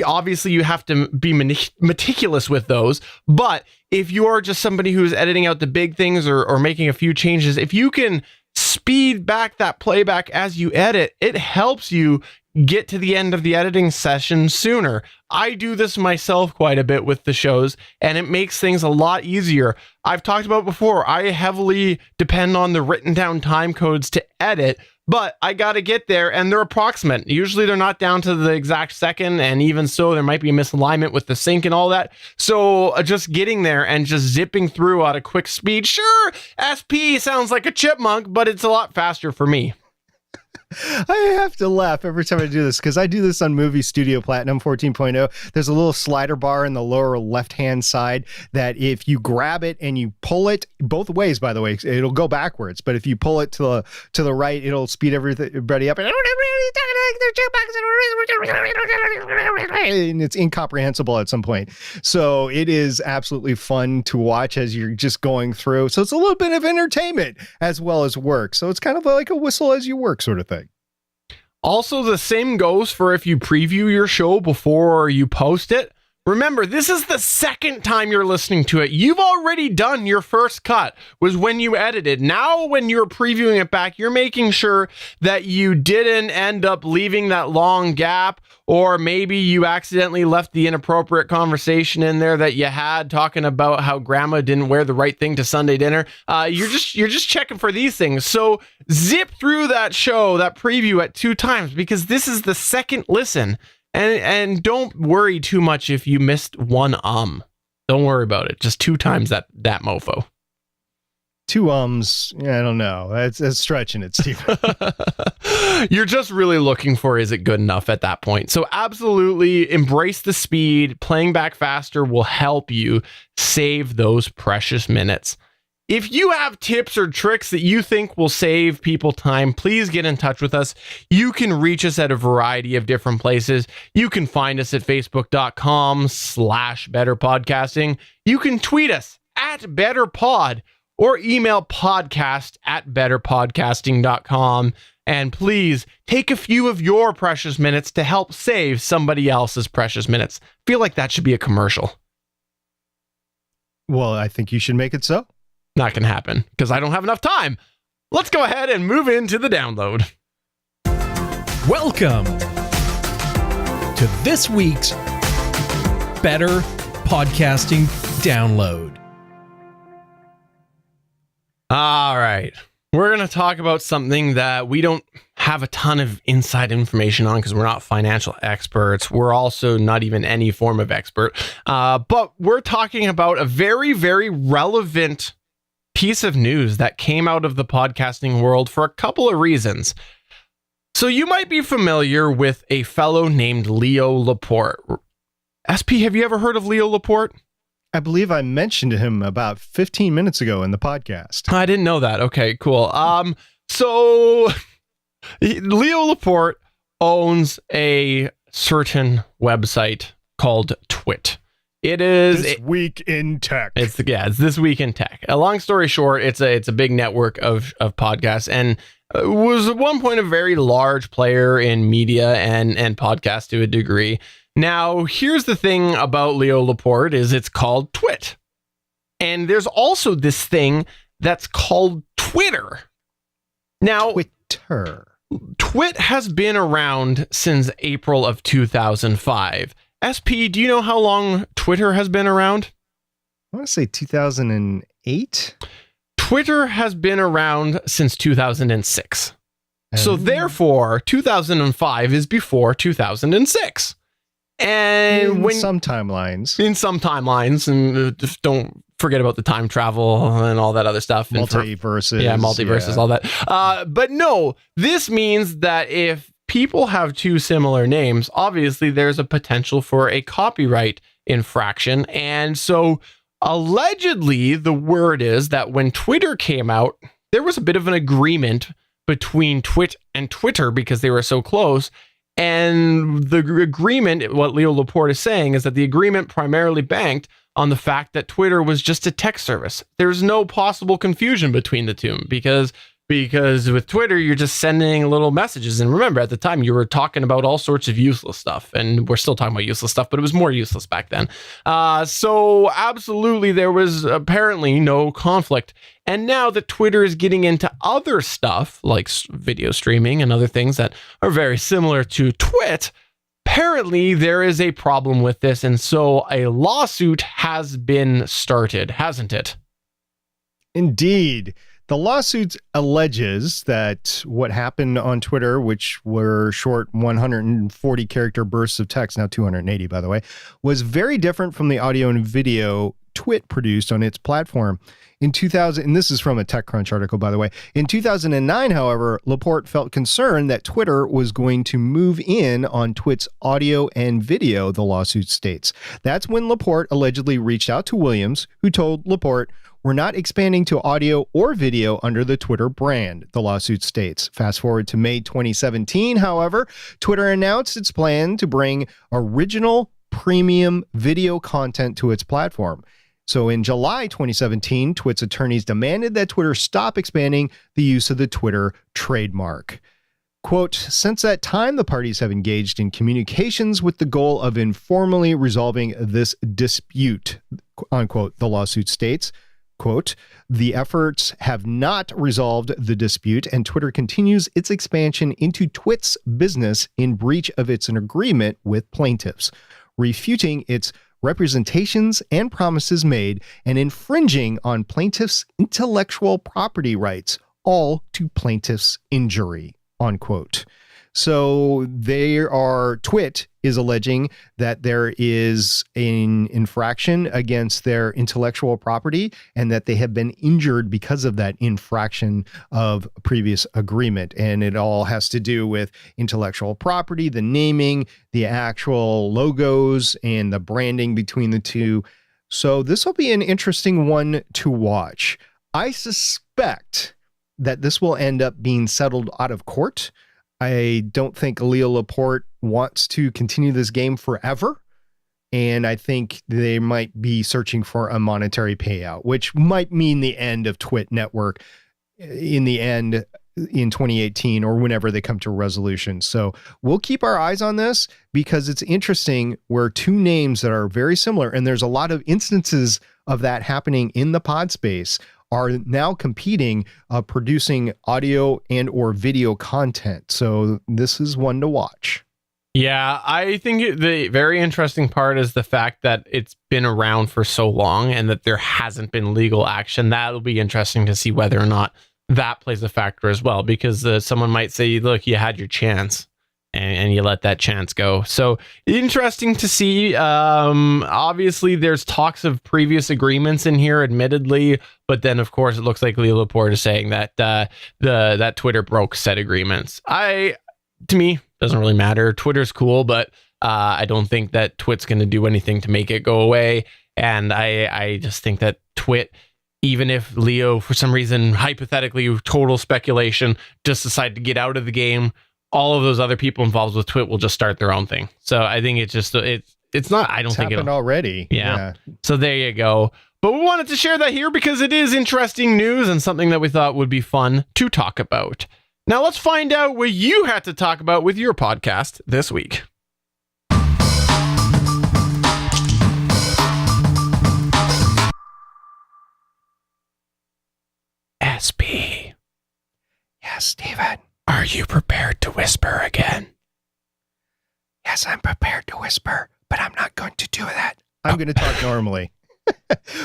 Obviously, you have to be meticulous with those, but if you are just somebody who's editing out the big things or making a few changes, if you can speed back that playback as you edit, it helps you get to the end of the editing session sooner. I do this myself quite a bit with the shows, and it makes things a lot easier. I've talked about before, I heavily depend on the written down time codes to edit, but I got to get there, and they're approximate. Usually they're not down to the exact second, and even so, there might be a misalignment with the sync and all that. So just getting there and just zipping through at a quick speed. Sure, SP sounds like a chipmunk, but it's a lot faster for me. I have to laugh every time I do this because I do this on Movie Studio Platinum 14.0. There's a little slider bar in the lower left-hand side that if you grab it and you pull it both ways, by the way, it'll go backwards. But if you pull it to the right, it'll speed everybody up. And it's incomprehensible at some point. So it is absolutely fun to watch as you're just going through. So it's a little bit of entertainment as well as work. So it's kind of like a whistle as you work sort of thing. Also, the same goes for if you preview your show before you post it. Remember, this is the second time you're listening to it. You've already done your first cut, was when you edited. Now, when you're previewing it back, you're making sure that you didn't end up leaving that long gap, or maybe you accidentally left the inappropriate conversation in there that you had talking about how grandma didn't wear the right thing to Sunday dinner. You're just checking for these things. So zip through that show, that preview at 2 times, because this is the second listen. And don't worry too much if you missed one Don't worry about it. Just 2 times that mofo. 2 I don't know. That's stretching it, Steve. You're just really looking for, is it good enough at that point? So absolutely embrace the speed. Playing back faster will help you save those precious minutes. If you have tips or tricks that you think will save people time, please get in touch with us. You can reach us at a variety of different places. You can find us at facebook.com/betterpodcasting. You can tweet us at betterpod or email podcast@betterpodcasting.com. And please take a few of your precious minutes to help save somebody else's precious minutes. I feel like that should be a commercial. Well, I think you should make it so. Not going to happen because I don't have enough time. Let's go ahead and move into the download. Welcome to this week's Better Podcasting Download. All right. We're going to talk about something that we don't have a ton of inside information on because we're not financial experts. We're also not even any form of expert. But we're talking about a very, very relevant piece of news that came out of the podcasting world for a couple of reasons. So you might be familiar with a fellow named Leo Laporte. SP, have you ever heard of Leo Laporte? I believe I mentioned him about 15 minutes ago in the podcast. I didn't know that. Okay, cool. So Leo Laporte owns a certain website called Twit. It is This Week in Tech. It's This Week in Tech. A long story short, it's a big network of podcasts, and was at one point a very large player in media and podcasts to a degree. Now, here's the thing about Leo Laporte is it's called Twit. And there's also this thing that's called Twitter. Now, Twit has been around since April of 2005. SP, do you know how long Twitter has been around? I want to say 2008. Twitter has been around since 2006. So therefore, 2005 is before 2006. And in some timelines, and just don't forget about the time travel and all that other stuff. Multiverses. Multiverses, all that. But no, this means that if people have 2 similar names, obviously there's a potential for a copyright infraction. And so allegedly the word is that when Twitter came out, there was a bit of an agreement between Twit and Twitter because they were so close. And the agreement, what Leo Laporte is saying, is that the agreement primarily banked on the fact that Twitter was just a text service. There's no possible confusion between the two because with Twitter, you're just sending little messages. And remember, at the time, you were talking about all sorts of useless stuff. And we're still talking about useless stuff, but it was more useless back then. So absolutely, there was apparently no conflict. And now that Twitter is getting into other stuff, like video streaming and other things that are very similar to Twit, apparently there is a problem with this. And so a lawsuit has been started, hasn't it? Indeed. The lawsuit alleges that what happened on Twitter, which were short 140 character bursts of text, now 280, by the way, was very different from the audio and video Twit produced on its platform. In 2000, and this is from a TechCrunch article, by the way. In 2009, however, Laporte felt concerned that Twitter was going to move in on Twit's audio and video, the lawsuit states. That's when Laporte allegedly reached out to Williams, who told Laporte, "We're not expanding to audio or video under the Twitter brand," the lawsuit states. Fast forward to May 2017, however, Twitter announced its plan to bring original premium video content to its platform. So in July 2017, Twit's attorneys demanded that Twitter stop expanding the use of the Twitter trademark. Quote, "Since that time, the parties have engaged in communications with the goal of informally resolving this dispute," unquote, the lawsuit states. Quote, "The efforts have not resolved the dispute, and Twitter continues its expansion into Twit's business in breach of its agreement with plaintiffs, refuting its representations and promises made, and infringing on plaintiffs' intellectual property rights, all to plaintiffs' injury," unquote. So Twit is alleging that there is an infraction against their intellectual property and that they have been injured because of that infraction of a previous agreement. And it all has to do with intellectual property, the naming, the actual logos, and the branding between the two. So this will be an interesting one to watch. I suspect that this will end up being settled out of court. I don't think Leo Laporte wants to continue this game forever. And I think they might be searching for a monetary payout, which might mean the end of Twit Network in the end in 2018 or whenever they come to a resolution. So we'll keep our eyes on this because it's interesting where two names that are very similar, and there's a lot of instances of that happening in the pod space, are now competing, producing audio and or video content. So this is one to watch. Yeah, I think the very interesting part is the fact that it's been around for so long and that there hasn't been legal action. That'll be interesting to see whether or not that plays a factor as well, because someone might say, look, you had your chance and you let that chance go. So interesting to see. Obviously, there's talks of previous agreements in here, admittedly, but then, of course, it looks like Leo Laporte is saying that that Twitter broke said agreements. To me, doesn't really matter. Twitter's cool, but I don't think that Twit's going to do anything to make it go away. And I just think that Twit, even if Leo, for some reason, hypothetically, total speculation, just decide to get out of the game, all of those other people involved with Twit will just start their own thing. So I think it's just, it's not, I don't think happened already. Yeah. So there you go. But we wanted to share that here because it is interesting news and something that we thought would be fun to talk about. Now let's find out what you had to talk about with your podcast this week. SP. Yes, Steven. Are you prepared to whisper again? Yes, I'm prepared to whisper, but I'm not going to do that. I'm going to talk normally.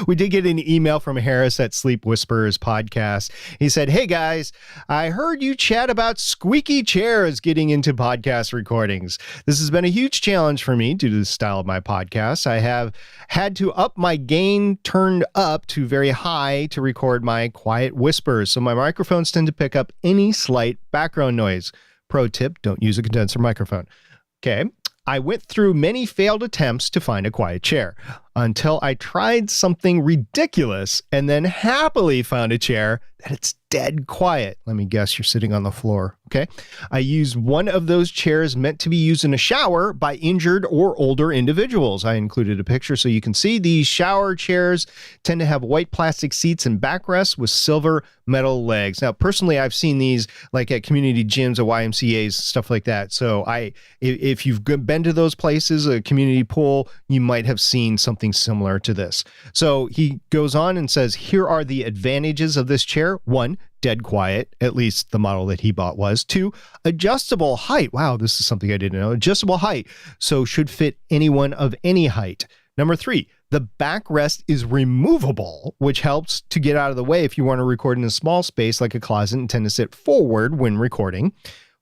We did get an email from Harris at Sleep Whisperers podcast. He said, "Hey guys, I heard you chat about squeaky chairs getting into podcast recordings. This has been a huge challenge for me due to the style of my podcast. I have had to up my gain turned up to very high to record my quiet whispers, so my microphones tend to pick up any slight background noise. Pro tip, don't use a condenser microphone." Okay. I went through many failed attempts to find a quiet chair until I tried something ridiculous and then happily found a chair that it's dead quiet. Let me guess, you're sitting on the floor. Okay. I used one of those chairs meant to be used in a shower by injured or older individuals. I included a picture so you can see these shower chairs tend to have white plastic seats and backrests with silver metal legs. Now, personally, I've seen these like at community gyms, at YMCAs, stuff like that. So if you've been to those places, a community pool, you might have seen something similar to this. So he goes on and says, here are the advantages of this chair. 1, dead quiet, at least the model that he bought was. 2, adjustable height. Wow, this is something I didn't know. Adjustable height, so should fit anyone of any height. Number 3, the backrest is removable, which helps to get out of the way if you want to record in a small space like a closet and tend to sit forward when recording.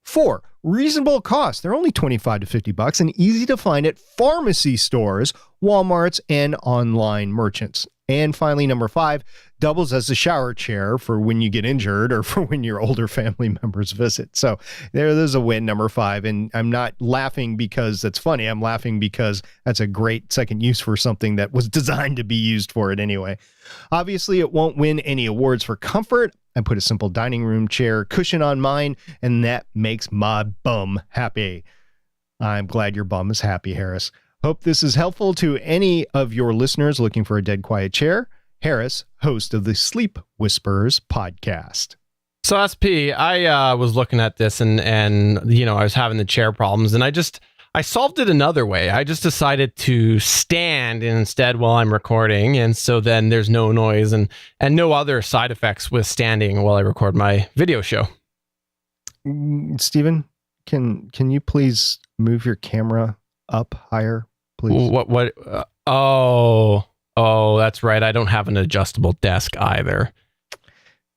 4, reasonable cost. They're only $25 to $50 and easy to find at pharmacy stores, Walmarts, and online merchants. And finally, number 5, doubles as a shower chair for when you get injured or for when your older family members visit. So there's a win, number 5. And I'm not laughing because that's funny. I'm laughing because that's a great second use for something that was designed to be used for it anyway. Obviously, it won't win any awards for comfort. I put a simple dining room chair cushion on mine, and that makes my bum happy. I'm glad your bum is happy, Harris. Hope this is helpful to any of your listeners looking for a dead quiet chair. Harris, host of the Sleep Whisperers podcast. So SP, I was looking at this and I was having the chair problems, and I solved it another way. I just decided to stand instead while I'm recording, and so then there's no noise and no other side effects with standing while I record my video show. Stephen, can you please move your camera up higher, please? What? Oh, that's right. I don't have an adjustable desk either.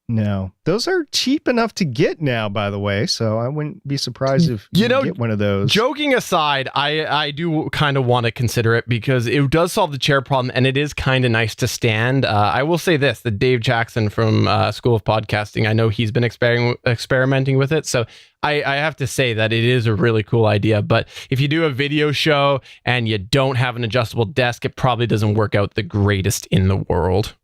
No, those are cheap enough to get now, by the way. So I wouldn't be surprised if you get one of those. Joking aside, I do kind of want to consider it because it does solve the chair problem, and it is kind of nice to stand. I will say this: that Dave Jackson from School of Podcasting, I know he's been experimenting with it. So I have to say that it is a really cool idea. But if you do a video show and you don't have an adjustable desk, it probably doesn't work out the greatest in the world.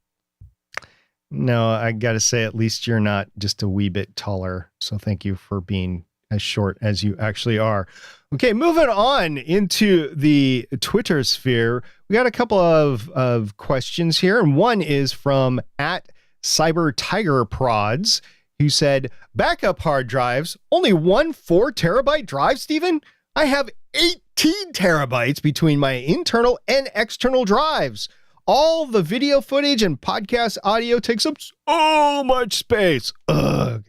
No, I got to say, at least you're not just a wee bit taller. So thank you for being as short as you actually are. Okay, moving on into the Twitter sphere. We got a couple of questions here. And one is from @CyberTigerProds, who said, backup hard drives, only one 4 terabyte drive, Stephen? I have 18 terabytes between my internal and external drives. All the video footage and podcast audio takes up so much space. Ugh.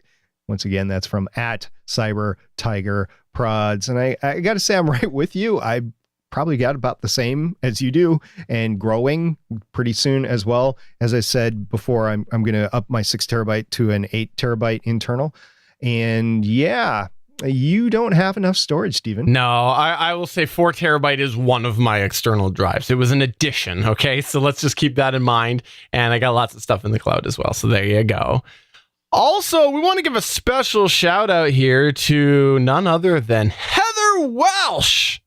Once again, that's from @CyberTigerProds. And I got to say, I'm right with you. I probably got about the same as you do and growing pretty soon as well. As I said before, I'm going to up my 6 terabyte to an 8 terabyte internal. And yeah, you don't have enough storage, Stephen. No, I will say 4 terabyte is one of my external drives. It was an addition, okay? So let's just keep that in mind. And I got lots of stuff in the cloud as well. So there you go. Also, we want to give a special shout out here to none other than Heather Welsh.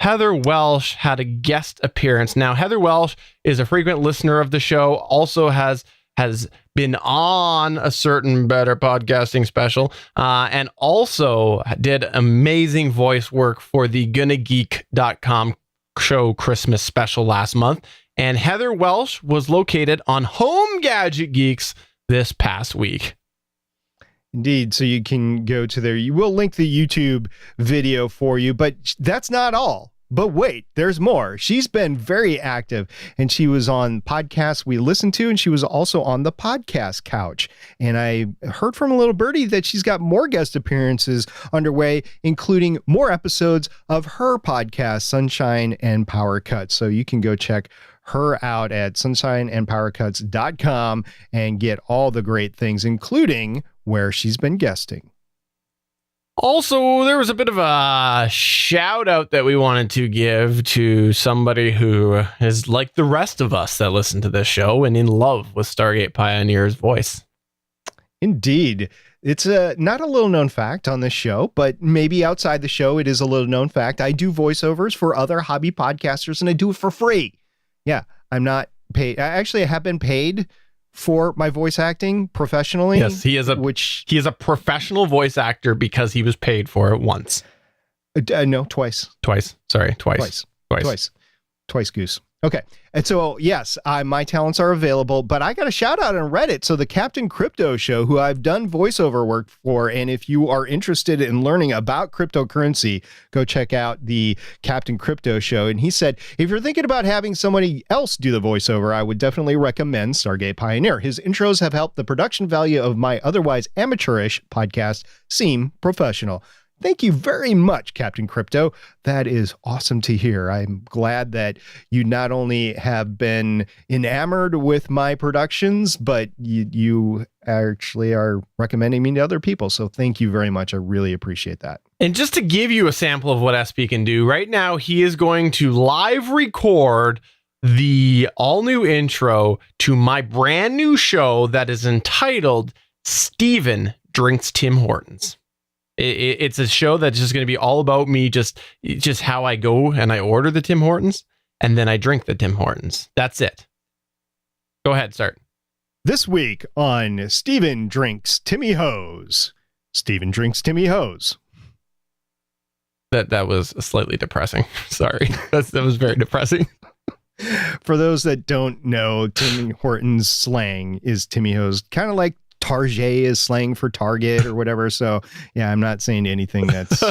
Heather Welsh had a guest appearance. Now, Heather Welsh is a frequent listener of the show, also has been on a certain Better Podcasting special, and also did amazing voice work for the GonnaGeek.com show Christmas special last month. And Heather Welsh was located on Home Gadget Geeks this past week. Indeed. So you can go to there. You will link the YouTube video for you, but that's not all. But wait, there's more. She's been very active, and she was on podcasts we listened to, and she was also on the podcast couch. And I heard from a little birdie that she's got more guest appearances underway, including more episodes of her podcast, Sunshine and Power Cuts. So you can go check her out at sunshineandpowercuts.com and get all the great things, including where she's been guesting. Also, there was a bit of a shout out that we wanted to give to somebody who is like the rest of us that listen to this show and in love with Stargate Pioneer's voice. Indeed. It's not a little known fact on this show, but maybe outside the show, it is a little known fact. I do voiceovers for other hobby podcasters, and I do it for free. Yeah, I'm not paid. I have been paid for my voice acting professionally. Yes, he is a professional voice actor because he was paid for it once. No, twice. Twice, Goose. Okay. And so, yes, my talents are available, but I got a shout out on Reddit. So the Captain Crypto Show, who I've done voiceover work for, and if you are interested in learning about cryptocurrency, go check out the Captain Crypto Show. And he said, if you're thinking about having somebody else do the voiceover, I would definitely recommend Stargate Pioneer. His intros have helped the production value of my otherwise amateurish podcast seem professional. Thank you very much, Captain Crypto. That is awesome to hear. I'm glad that you not only have been enamored with my productions, but you actually are recommending me to other people. So thank you very much. I really appreciate that. And just to give you a sample of what SP can do, right now he is going to live record the all new intro to my brand new show that is entitled Steven Drinks Tim Hortons. It's a show that's just going to be all about me, just how I go and I order the Tim Hortons and then I drink the Tim Hortons. That's it. Go ahead, start. This week on Steven Drinks Timmy Hose. Steven Drinks Timmy Hose. That was slightly depressing. Sorry. That was very depressing. For those that don't know, Tim Hortons slang is Timmy Hose, kind of like Target is slang for Target or whatever. So yeah, I'm not saying anything that's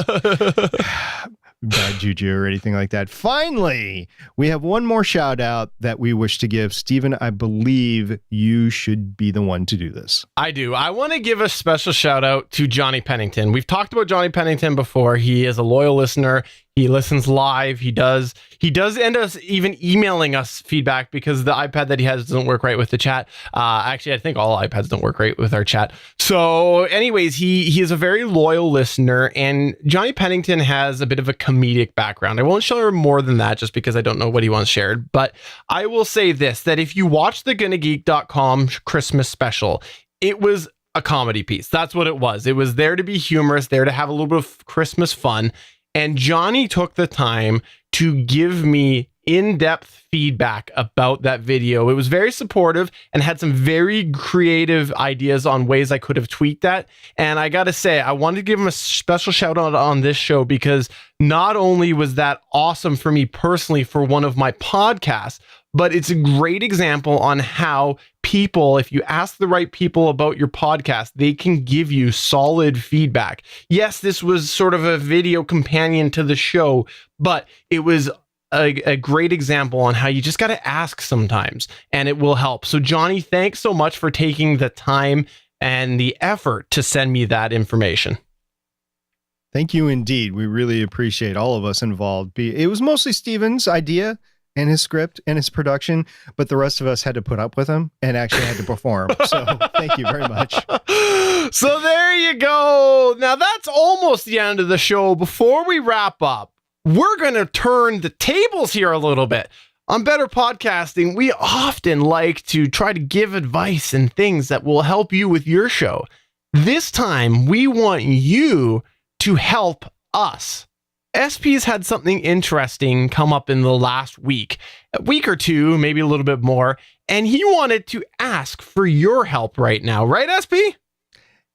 bad juju or anything like that. Finally, we have one more shout out that we wish to give. Steven, I believe you should be the one to do this. I do. I want to give a special shout out to Johnny Pennington. We've talked about Johnny Pennington before. He is a loyal listener. He listens live. He does end us even emailing us feedback because the iPad that he has doesn't work right with the chat. Actually, I think all iPads don't work right with our chat. So anyways, he is a very loyal listener, and Johnny Pennington has a bit of a comedic background. I won't share more than that just because I don't know what he wants shared, but I will say this, that if you watch the GonnaGeek.com Christmas special, it was a comedy piece. That's what it was. It was there to be humorous, there to have a little bit of Christmas fun. And Johnny took the time to give me in-depth feedback about that video. It was very supportive and had some very creative ideas on ways I could have tweaked that. And I got to say, I wanted to give him a special shout out on this show because not only was that awesome for me personally for one of my podcasts, but it's a great example on how people, if you ask the right people about your podcast, they can give you solid feedback. Yes, this was sort of a video companion to the show, but it was a great example on how you just got to ask sometimes and it will help. So Johnny, thanks so much for taking the time and the effort to send me that information. Thank you indeed. We really appreciate all of us involved. It was mostly Steven's idea and his script and his production, but the rest of us had to put up with him and actually had to perform. So thank you very much. So there you go. Now that's almost the end of the show. Before we wrap up, we're going to turn the tables here a little bit. On Better Podcasting, we often like to try to give advice and things that will help you with your show. This time, we want you to help us. SP's had something interesting come up in the last week, a week or two, maybe a little bit more, and he wanted to ask for your help right now. Right, SP?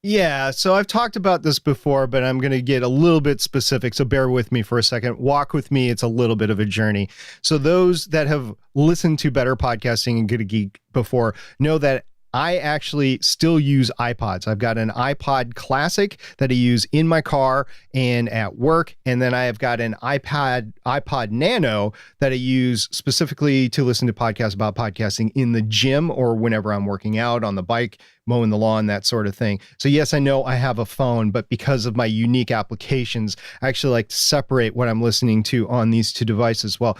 Yeah, so I've talked about this before, but I'm going to get a little bit specific, so bear with me for a second. Walk with me. It's a little bit of a journey. So those that have listened to Better Podcasting and Good Geek before know that I actually still use iPods. I've got an iPod Classic that I use in my car and at work. And then I have got an iPod Nano that I use specifically to listen to podcasts about podcasting in the gym or whenever I'm working out, on the bike, mowing the lawn, that sort of thing. So yes, I know I have a phone, but because of my unique applications, I actually like to separate what I'm listening to on these two devices. Well,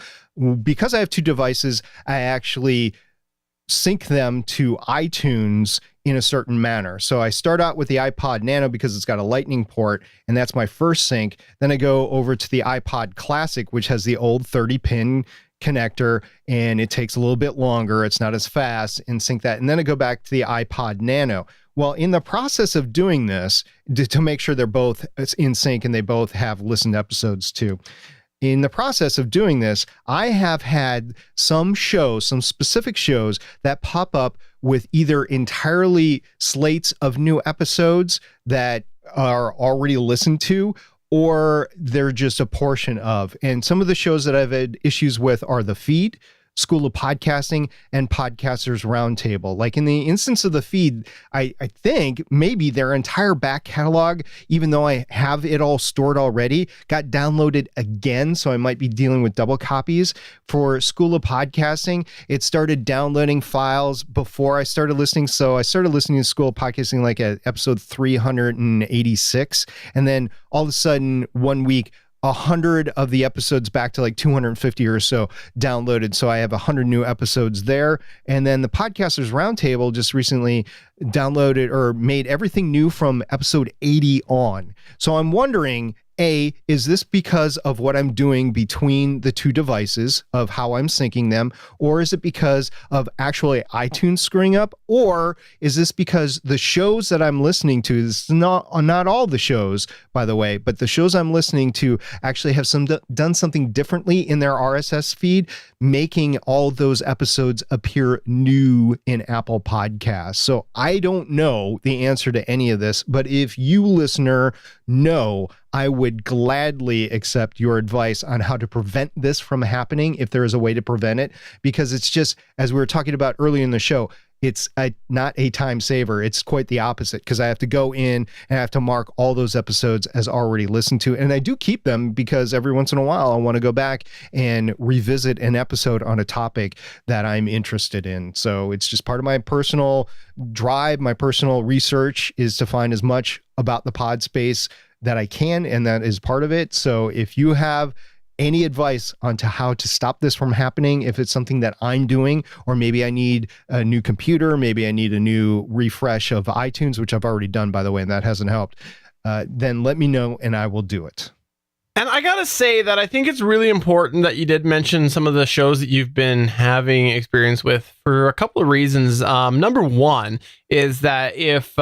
because I have two devices, I actually sync them to iTunes in a certain manner. So I start out with the iPod Nano because it's got a lightning port, and that's my first sync. Then I go over to the iPod Classic, which has the old 30-pin connector, and it takes a little bit longer. It's not as fast, and sync that. And then I go back to the iPod Nano. Well, in the process of doing this, to make sure they're both in sync and they both have listened episodes too, in the process of doing this, I have had some specific shows that pop up with either entirely slates of new episodes that are already listened to, or they're just a portion of. And some of the shows that I've had issues with are The Feed, School of Podcasting, and Podcasters Roundtable. Like in the instance of The Feed, I think maybe their entire back catalog, even though I have it all stored already, got downloaded again. So I might be dealing with double copies. For School of Podcasting, it started downloading files before I started listening. So I started listening to School of Podcasting like at episode 386. And then all of a sudden, 1 week, 100 of the episodes back to like 250 or so downloaded. So I have 100 new episodes there. And then the Podcasters Roundtable just recently downloaded or made everything new from episode 80 on. So I'm wondering, Is this because of what I'm doing between the two devices of how I'm syncing them? Or is it because of actually iTunes screwing up? Or is this because the shows that I'm listening to, this is not all the shows, by the way, but the shows I'm listening to actually have done something differently in their RSS feed, making all those episodes appear new in Apple Podcasts. So I don't know the answer to any of this, but if you listener know, I would gladly accept your advice on how to prevent this from happening if there is a way to prevent it, because it's just, as we were talking about earlier in the show, it's not a time saver. It's quite the opposite, because I have to go in and I have to mark all those episodes as already listened to. And I do keep them because every once in a while I want to go back and revisit an episode on a topic that I'm interested in. So it's just part of my personal drive, my personal research is to find as much about the pod space that I can, and that is part of it. So if you have any advice onto how to stop this from happening, if it's something that I'm doing, or maybe I need a new computer, maybe I need a new refresh of iTunes, which I've already done, by the way, and that hasn't helped, then let me know and I will do it. And I gotta say that I think it's really important that you did mention some of the shows that you've been having experience with for a couple of reasons. Number one is that if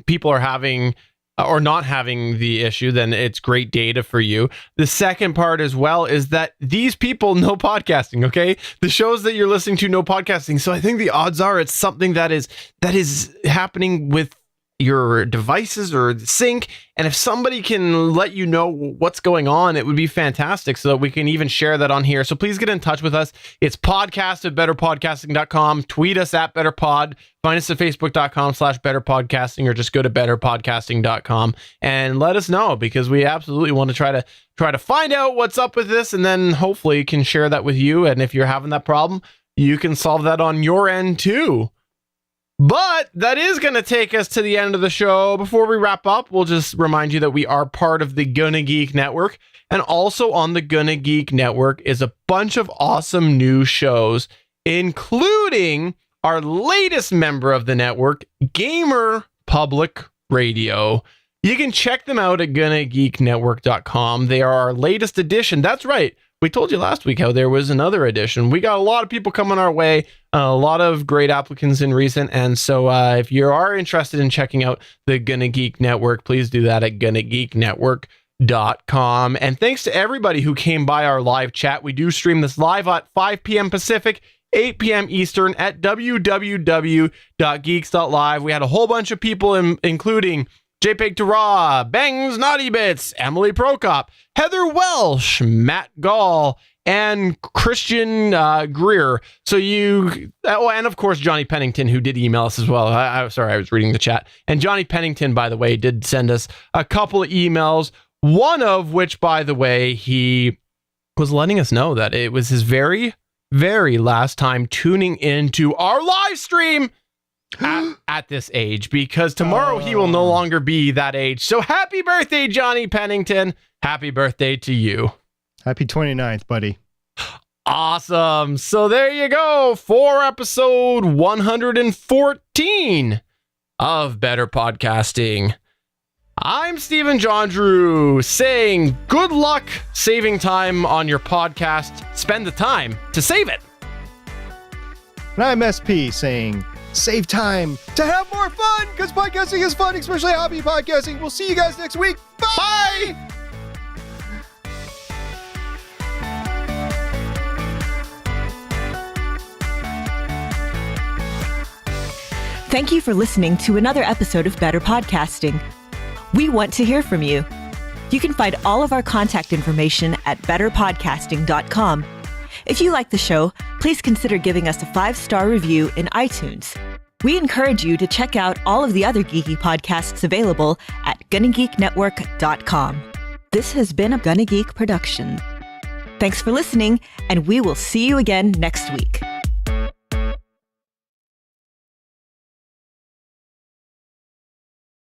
people are having or not having the issue, then it's great data for you. The second part as well is that these people know podcasting, okay? The shows that you're listening to know podcasting. So I think the odds are it's something that is happening with your devices or sync. And if somebody can let you know what's going on, it would be fantastic so that we can even share that on here. So please get in touch with us. It's podcast@betterpodcasting.com. Tweet us at betterpod. Find us at facebook.com/betterpodcasting, or just go to betterpodcasting.com and let us know, because we absolutely want to try to find out what's up with this, and then hopefully can share that with you. And if you're having that problem, you can solve that on your end too. But that is going to take us to the end of the show. Before we wrap up, we'll just remind you that we are part of the Gonna Geek Network. And also on the Gonna Geek Network is a bunch of awesome new shows, including our latest member of the network, Gamer Public Radio. You can check them out at GonnaGeekNetwork.com. They are our latest edition. That's right. We told you last week how there was another edition. We got a lot of people coming our way, a lot of great applicants in recent. And so if you are interested in checking out the Gonna Geek Network, please do that at GonnaGeekNetwork.com. And thanks to everybody who came by our live chat. We do stream this live at 5 p.m. Pacific, 8 p.m. Eastern at www.geeks.live. We had a whole bunch of people, including JPEG to Raw, Bangs Naughty Bits, Emily Prokop, Heather Welsh, Matt Gall, and Christian Greer. So and of course Johnny Pennington, who did email us as well. Sorry, I was reading the chat. And Johnny Pennington, by the way, did send us a couple of emails. One of which, by the way, he was letting us know that it was his very, very last time tuning into our live stream at this age, because tomorrow he will no longer be that age. So happy birthday, Johnny Pennington. Happy birthday to you. Happy 29th, buddy. Awesome. So there you go, for episode 114 of Better Podcasting. I'm Stephen John Drew saying good luck saving time on your podcast. Spend the time to save it. And I'm SP saying save time to have more fun, because podcasting is fun, especially hobby podcasting. We'll see you guys next week. Bye! Thank you for listening to another episode of Better Podcasting. We want to hear from you. You can find all of our contact information at betterpodcasting.com. If you like the show, please consider giving us a 5-star review in iTunes. We encourage you to check out all of the other geeky podcasts available at GonnaGeekNetwork.com. This has been a Gonna Geek production. Thanks for listening, and we will see you again next week.